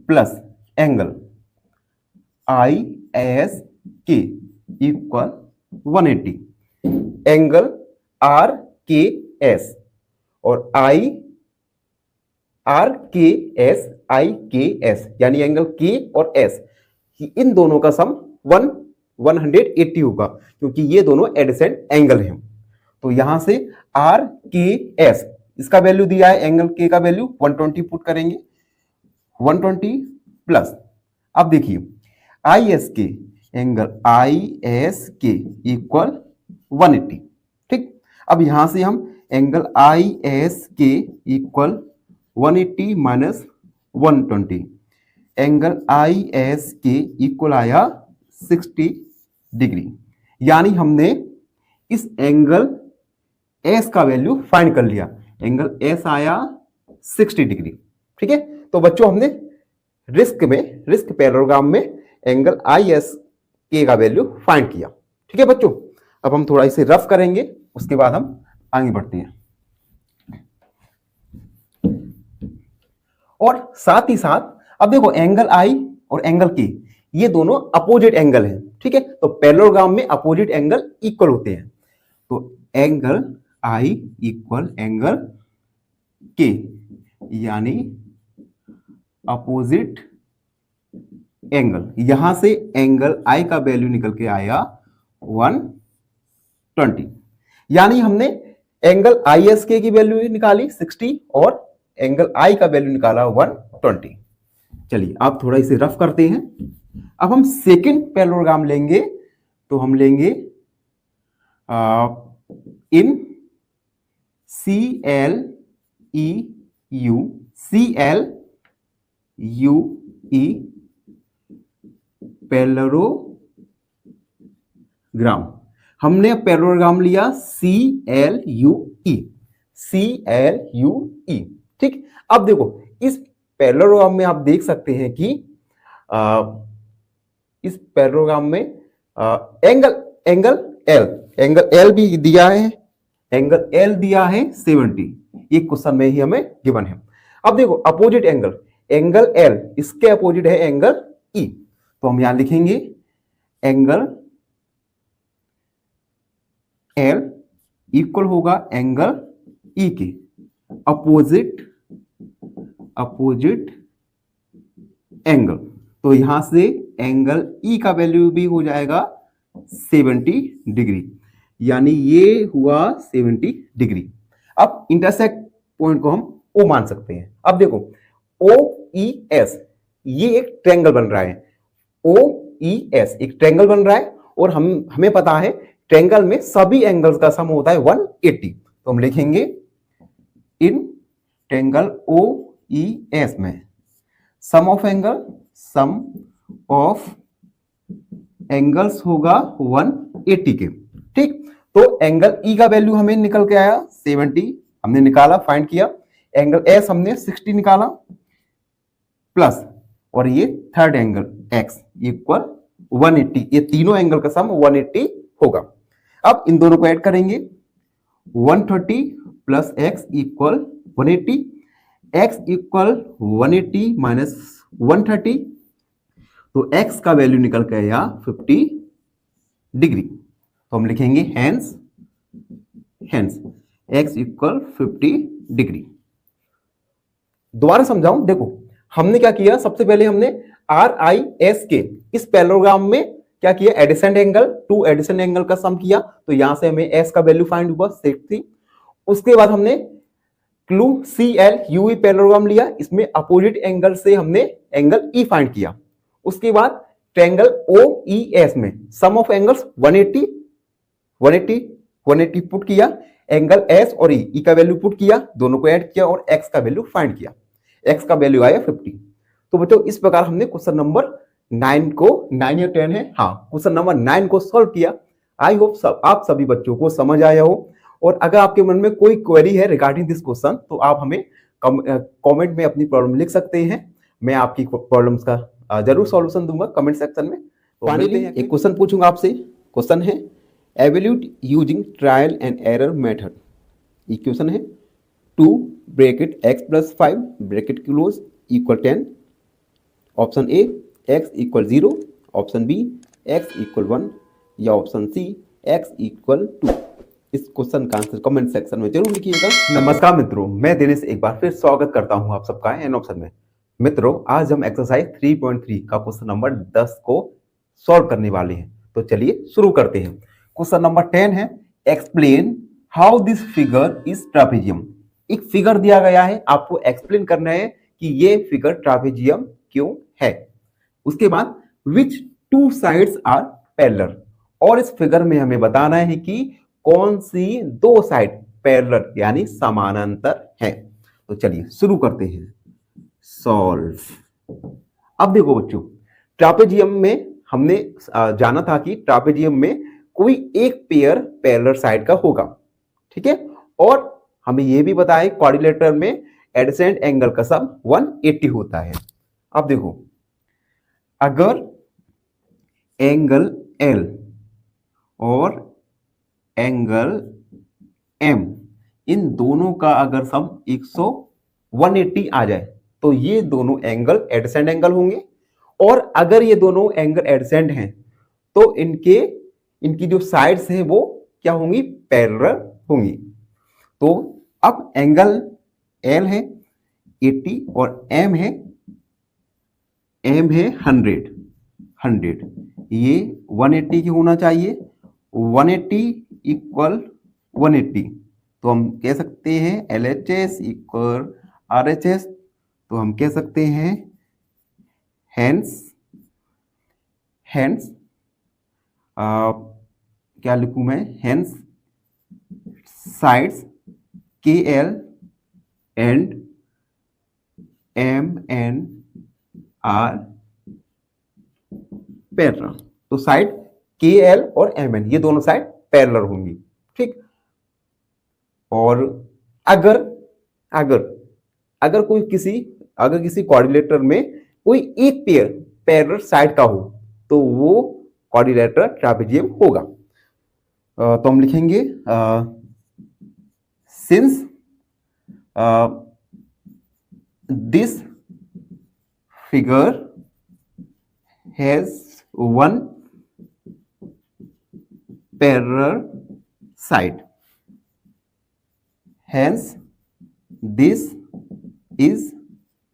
plus angle ISK equal 180। Angle RKS और IKS यानी एंगल K और S, इन दोनों का सम 180 होगा, क्योंकि ये दोनों एडजेसेंट एंगल हैं। तो यहां से RKS इसका वैल्यू दिया है, एंगल K का वैल्यू 120 पुट करेंगे, 120 प्लस, अब देखिए ISK, एंगल ISK इक्वल 180। ठीक, अब यहां से हम angle ISK equal 180 minus 120, angle ISK equal आया 60 डिग्री, यानी हमने इस एंगल S का वैल्यू फाइंड कर लिया। एंगल S आया 60 डिग्री। ठीक है, तो बच्चों हमने रिस्क पैरेललोग्राम में एंगल ISK का वैल्यू फाइंड किया। ठीक है बच्चों, अब हम थोड़ा इसे रफ करेंगे, उसके बाद हम आगे बढ़ते हैं। और साथ ही साथ अब देखो एंगल I और एंगल K ये दोनों अपोजिट एंगल हैं। ठीक है, तो पैरेललोग्राम में अपोजिट एंगल इक्वल होते हैं। तो एंगल आई इक्वल एंगल के, यानी अपोजिट एंगल। यहां से एंगल आई का वैल्यू निकल के आया 120, यानी हमने एंगल आई एस के की वैल्यू निकाली 60 और एंगल आई का वैल्यू निकाला 120। चलिए आप थोड़ा इसे रफ करते हैं। अब हम सेकंड पैरेललोग्राम लेंगे, तो हम लेंगे इन CLEUE पैरेललोग्राम। हमने पैरेललोग्राम लिया CLUE। ठीक, अब देखो इस पैरेललोग्राम में आप देख सकते हैं कि इस पैरेललोग्राम में एंगल एल भी दिया है, एंगल एल दिया है 70, ये क्वेश्चन में ही हमें गिवन है। अब देखो अपोजिट एंगल एल, इसके अपोजिट है एंगल ई, तो हम यहां लिखेंगे एंगल एल इक्वल होगा एंगल ई के अपोजिट एंगल। तो यहां से एंगल ई का वैल्यू भी हो जाएगा 70 डिग्री, यानी ये हुआ 70 डिग्री। अब इंटरसेक्ट पॉइंट को हम ओ मान सकते हैं। अब देखो ओ ई एस, ये एक ट्रायंगल बन रहा है, ओ ई एस एक ट्रायंगल बन रहा है, और हमें पता है ट्रायंगल में सभी एंगल्स का सम होता है 180। तो हम लिखेंगे in triangle O E S में सम ऑफ एंगल्स होगा 180 के। ठीक, तो एंगल ई का वैल्यू हमें निकल के आया 70, हमने निकाला, फाइंड किया। एंगल एस हमने 60 निकाला, प्लस और ये थर्ड एंगल एक्स इक्वल 180, ये तीनों एंगल का सम 180 होगा। अब इन दोनों को ऐड करेंगे, 130 plus x equal 180, x equal 180 minus 130, तो एक्स का वैल्यू निकल के आया 50 डिग्री। तो हम लिखेंगे हेंस एक्स इक्वल 50 डिग्री। दोबारा समझाऊं, देखो हमने क्या किया, सबसे पहले हमने आर आई एस के इस पैरेललोग्राम में क्या किया, एडिसेंट एंगल, टू एडिसेंट एंगल का सम किया, तो यहां से हमें एस का वैल्यू फाइंड हुआ 60। उसके बाद हमने क्लू CLUE पैरेललोग्राम लिया, इसमें अपोजिट एंगल से हमने एंगल ई फाइंड किया। उसके बाद ट्रायंगल OES में सम ऑफ एंगल्स 180 पुट किया, एंगल एस और ई का वैल्यू पुट किया, दोनों को ऐड किया और एक्स का वैल्यू फाइंड किया, एक्स का वैल्यू आया 50। तो बच्चों इस प्रकार हमने क्वेश्चन नंबर 9 को, 9 या 10 है, हाँ क्वेश्चन नंबर 9 को सॉल्व किया। आई होप आप सभी बच्चों को समझ आया हो, और अगर आपके मन में कोई क्वेरी है रिगार्डिंग दिस क्वेश्चन, तो आप हमें कमेंट में अपनी प्रॉब्लम लिख सकते हैं, मैं आपकी प्रॉब्लम्स का जरूर सॉल्यूशन दूंगा कमेंट सेक्शन में। तो फाइनली एक क्वेश्चन पूछूंगा आपसे, क्वेश्चन है evaluate using trial and error method. Equation है 2 bracket x plus 5 bracket close equal 10, option A x equal 0, option B x equal 1, या ऑप्शन सी x इक्वल 2। इस क्वेश्चन का आंसर कमेंट सेक्शन में जरूर लिखिएगा। नमस्कार मित्रों, मैं दिनेश एक बार फिर स्वागत करता हूं आप सबका एन ऑप्शन में। मित्रों आज हम एक्सरसाइज 3.3 का क्वेश्चन नंबर 10 को सॉल्व करने वाले हैं, तो चलिए शुरू करते हैं। क्वेश्चन नंबर 10 है explain how this figure is trapezium. एक फिगर दिया गया है, आपको एक्सप्लेन करना है कि ये फिगर ट्रापेजियम क्यों है। उसके बाद विच टू साइड्स आर पैरेलल, और इस फिगर में हमें बताना है कि कौन सी दो साइड पैरेलल यानी समानांतर है। तो चलिए शुरू करते हैं सॉल्व। अब देखो बच्चों, ट्रापेजियम में हमने जाना था कि ट्रापेजियम में कोई एक पेयर पैरेलल साइड का होगा, ठीक है, और हमें यह भी बताया क्वाड्रिलेटरल में एडजेसेंट एंगल का सम 180 होता है। अब देखो अगर एंगल L और एंगल M इन दोनों का अगर सम 180 आ जाए तो ये दोनों एंगल एडजेसेंट एंगल होंगे, और अगर ये दोनों एंगल एडजेसेंट हैं तो इनकी जो साइड्स हैं वो क्या होंगी, पैरेलल होंगी। तो अब एंगल एल है 80 और एम है 100 ये 180 की होना चाहिए। 180 इक्वल 180 तो हम कह सकते हैं LHS इक्वल RHS। तो हम कह सकते हैं हैंस क्या लिखूं मैं, hence sides KL and MN parallel. तो साइड KL और MN ये दोनों साइड पैरेलल होंगी, ठीक। और अगर अगर अगर कोई किसी क्वाड्रिलेटर में कोई एक पेयर पैरेलल साइड का हो तो वो क्वाड्रिलेटर ट्रापेजियम होगा। तो हम लिखेंगे since this figure has one parallel side, hence this is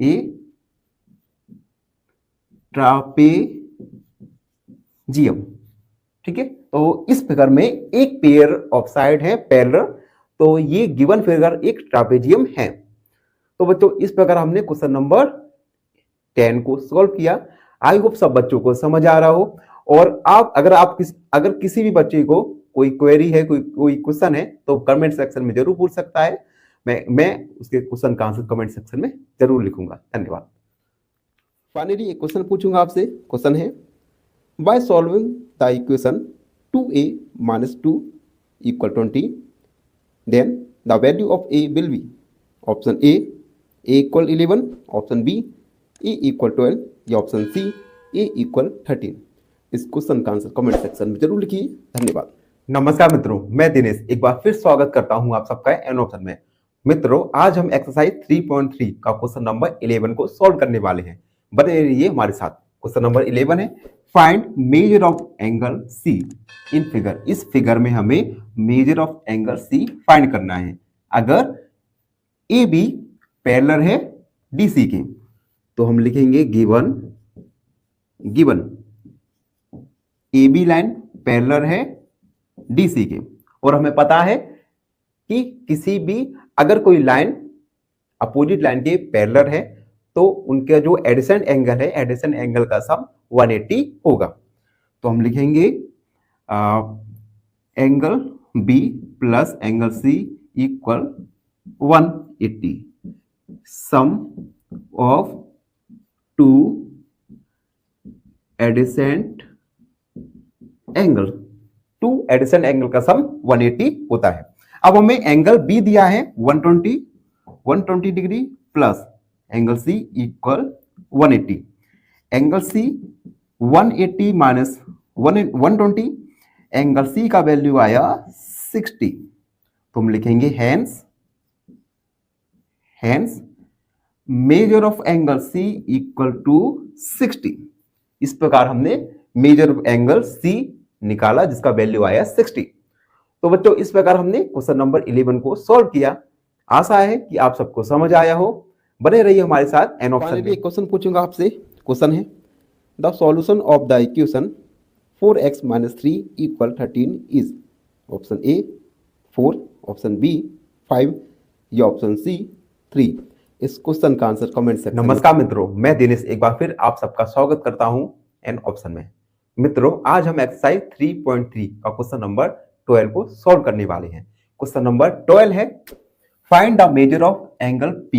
a trapezium, ठीक है। तो इस फिगर में एक पेयर ऑफ साइड है पैरेलल, तो ये गिवन फिगर एक ट्रापेजियम है। तो बच्चों इस प्रकार हमने क्वेश्चन नंबर 10 को सॉल्व किया। आई होप सब बच्चों को समझ आ रहा हो। और अगर किसी भी बच्चे को कोई क्वेरी है, कोई क्वेश्चन है तो कमेंट सेक्शन में जरूर पूछ सकता है। मैं उसके क्वेश्चन का आंसर कमेंट सेक्शन में जरूर लिखूंगा। धन्यवाद। फाइनली एक क्वेश्चन पूछूंगा आपसे। क्वेश्चन है by solving the equation 2a - 2 = 20 then the value of a will be option a = 11, option b a = 12 या ऑप्शन सी a = 13। इस क्वेश्चन का आंसर कमेंट सेक्शन में जरूर लिखिए। धन्यवाद। नमस्कार मित्रों, मैं दिनेश एक बार फिर स्वागत करता हूं आप सबका एन ऑप्शन में। मित्रों आज हम एक्सरसाइज 3.3 का क्वेश्चन नंबर 11 को सॉल्व करने वाले हैं। बने रहिए हमारे साथ। क्वेश्चन नंबर 11 है find measure of angle C in figure. इस फिगर में हमें measure of angle C find करना है। अगर ए बी पैरेलल है डीसी के तो हम लिखेंगे given A B line parallel है डीसी के। और हमें पता है कि किसी भी अगर कोई लाइन अपोजिट लाइन के पैरेलल है तो उनका जो एडिसेंट एंगल है, एडिसेंट एंगल का सम 180 होगा। तो हम लिखेंगे angle B plus angle C equal 180 sum of two adjacent angle. Two adjacent angle का सम 180 होता है। अब हमें एंगल बी दिया है 120 degree plus angle C equal 180। Angle C 180 minus 120, angle C का वैल्यू आया 60। तो हम लिखेंगे hence measure of angle C equal to 60। इस प्रकार हमने मेजर ऑफ एंगल सी निकाला जिसका वैल्यू आया 60। तो बच्चों इस प्रकार हमने क्वेश्चन नंबर 11 को सॉल्व किया। आशा है कि आप सबको समझ आया हो। बने रहिए हमारे साथ। एन ऑप्शन में एक क्वेश्चन पूछूंगा आपसे। क्वेश्चन है the solution of the equation 4x - 3 = 13 is option A 4, option B 5 या ऑप्शन सी 3। इस क्वेश्चन का आंसर कमेंट सेक्शन। नमस्कार मित्रों, मैं दिनेश एक बार फिर आप सबका स्वागत करता हूं एन ऑप्शन में। मित्रों आज हम एक्सरसाइज 3.3 का क्वेश्चन नंबर 12 को सॉल्व करने वाले हैं। क्वेश्चन नंबर 12 है find the measure of angle P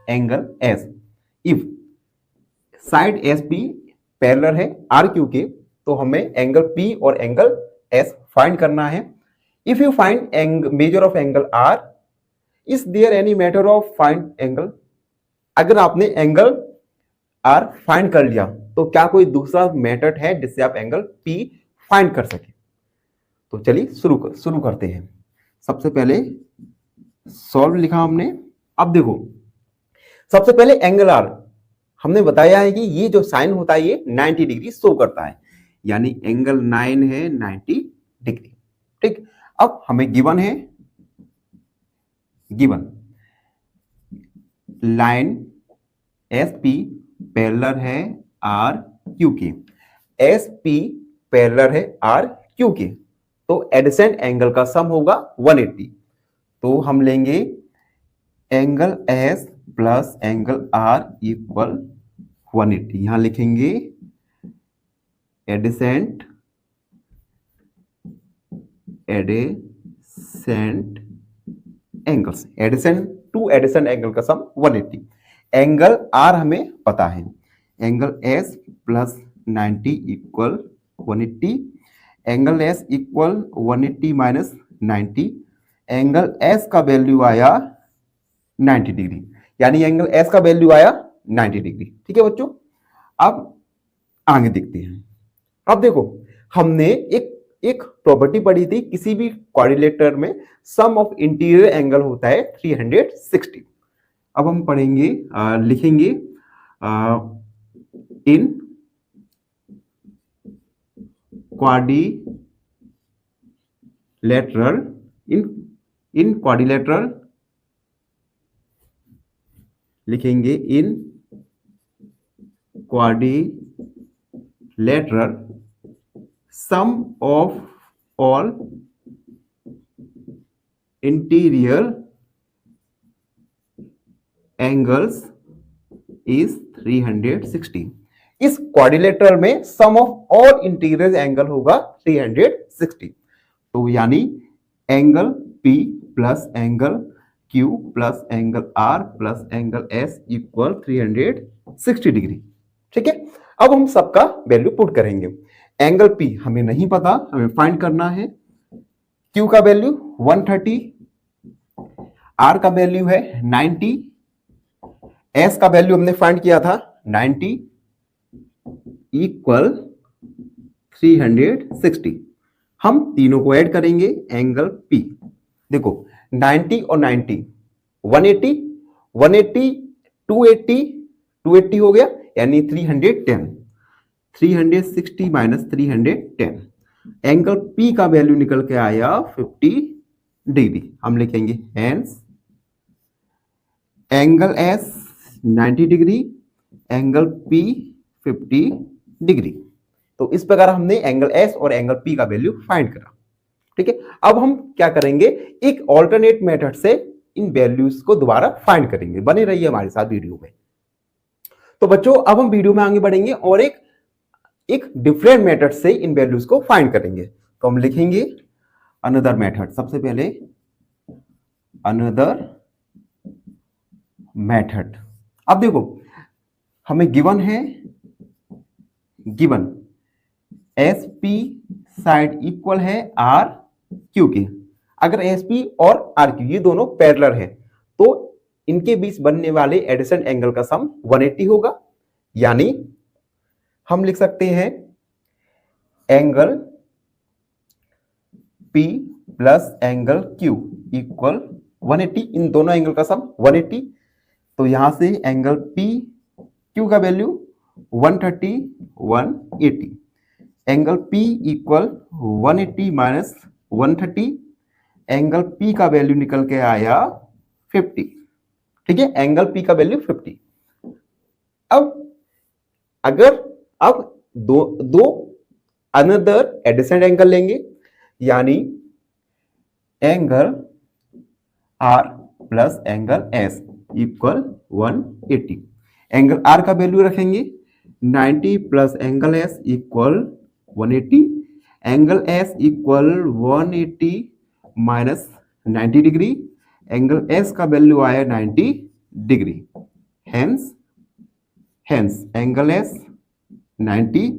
angle S if side SB parallel है RQ के। तो हमें एंगल P और एंगल S फाइंड करना है। If you find measure of angle R is there any method of find angle. अगर आपने एंगल R फाइंड कर लिया तो क्या कोई दूसरा मेथड है जिससे आप एंगल P फाइंड कर सके। तो चलिए शुरू करते हैं। सबसे पहले सॉल्व लिखा हमने। अब देखो सबसे पहले एंगल R हमने बताया है कि ये जो साइन होता है ये 90 डिग्री शो करता है, यानी एंगल 9 है 90 डिग्री। ठीक। अब हमें गिवन है given line S P parallel है आर क्यू के, एस पी पैरेलल है आर क्यू के, तो एडजेसेंट एंगल का सम होगा 180। तो हम लेंगे angle S plus angle R equal 180। यहां लिखेंगे adjacent angles, addition to addition angle का सम 180। एंगल आर हमें पता है, angle S plus 90 equal 180, angle S equal 180 minus 90, angle S का वैल्यू आया 90 डिग्री, यानी एंगल एस का वैल्यू आया 90 डिग्री। ठीक है बच्चों, अब आगे देखते हैं। अब देखो हमने एक प्रॉपर्टी पढ़ी थी, किसी भी क्वाड्रिलेटरल में सम ऑफ इंटीरियर एंगल होता है 360। अब हम पढ़ेंगे लिखेंगे इन क्वाड्रिलेटरल, इन क्वाड्रिलेटरल लिखेंगे in quadrilateral sum of all interior angles is 360। इस क्वाड्रिलेटरल में sum of all interior angle होगा 360। तो यानी angle P plus angle Q plus angle R plus angle S equal 360 degree. ठीक है, अब हम सबका वैल्यू पुट करेंगे। एंगल P हमें नहीं पता, हमें फाइंड करना है। Q का वैल्यू 130, R का वैल्यू है 90, S का वैल्यू हमने फाइंड किया था 90 इक्वल 360। हम तीनों को ऐड करेंगे, एंगल P देखो 90 और 90 180, 180 280, 280 हो गया यानी 310, 360 माइनस 310, एंगल P का वैल्यू निकल के आया 50 डिग्री। हम लिखेंगे hence angle S 90 degree, angle P 50 degree. तो इस प्रकार हमने एंगल S और एंगल P का वैल्यू फाइंड करा। ठीक है, अब हम क्या करेंगे, एक ऑल्टरनेट मेथड से इन वैल्यूज को दोबारा फाइंड करेंगे। बने रहिए हमारे साथ वीडियो में। तो बच्चों अब हम वीडियो में आगे बढ़ेंगे और एक डिफरेंट मेथड से इन वैल्यूज को फाइंड करेंगे। तो हम लिखेंगे अनदर मेथड। सबसे पहले अनदर मेथड। अब देखो हमें गिवन है, given S P side equal है आर क्यू के। अगर एस पी और आर क्यू ये दोनों पैरेलल है तो इनके बीच बनने वाले एडिशन एंगल का सम 180 होगा। यानी हम लिख सकते हैं angle P plus angle Q equal 180, इन दोनों एंगल का सम 180। तो यहां से एंगल P Q का value 130 180, angle P equal 180 minus 130, angle P का वैल्यू निकल के आया 50। ठीक है, एंगल P का वैल्यू 50। अब दो अनदर एडिसेंट एंगल लेंगे, यानी angle R plus angle S equal 180। Angle R का वैल्यू रखेंगे 90 plus angle S equal 180, angle S equal 180 minus 90 degree, angle S का वैल्यू आया 90 degree. Hence angle S 90,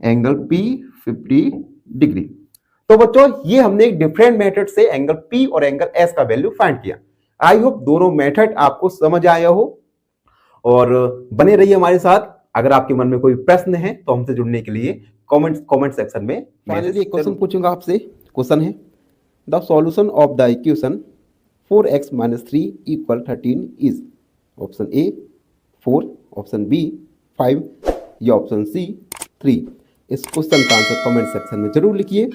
angle P 50 degree. तो बच्चों ये हमने एक डिफरेंट मेथड से एंगल P और एंगल S का वैल्यू फाइंड किया। आई होप दोनों मेथड आपको समझ आया हो और बने रहिए हमारे साथ। अगर आपके मन में कोई प्रश्न है तो हमसे जुड़ने के लिए कमेंट सेक्शन में फाइनली एक क्वेश्चन पूछूंगा आपसे। क्वेश्चन है the solution of the equation 4x minus 3 equal 13 is. Option A 4, option B 5 या ऑप्शन सी 3। इस क्वेश्चन का आंसर कमेंट सेक्शन में जरूर लिखिए।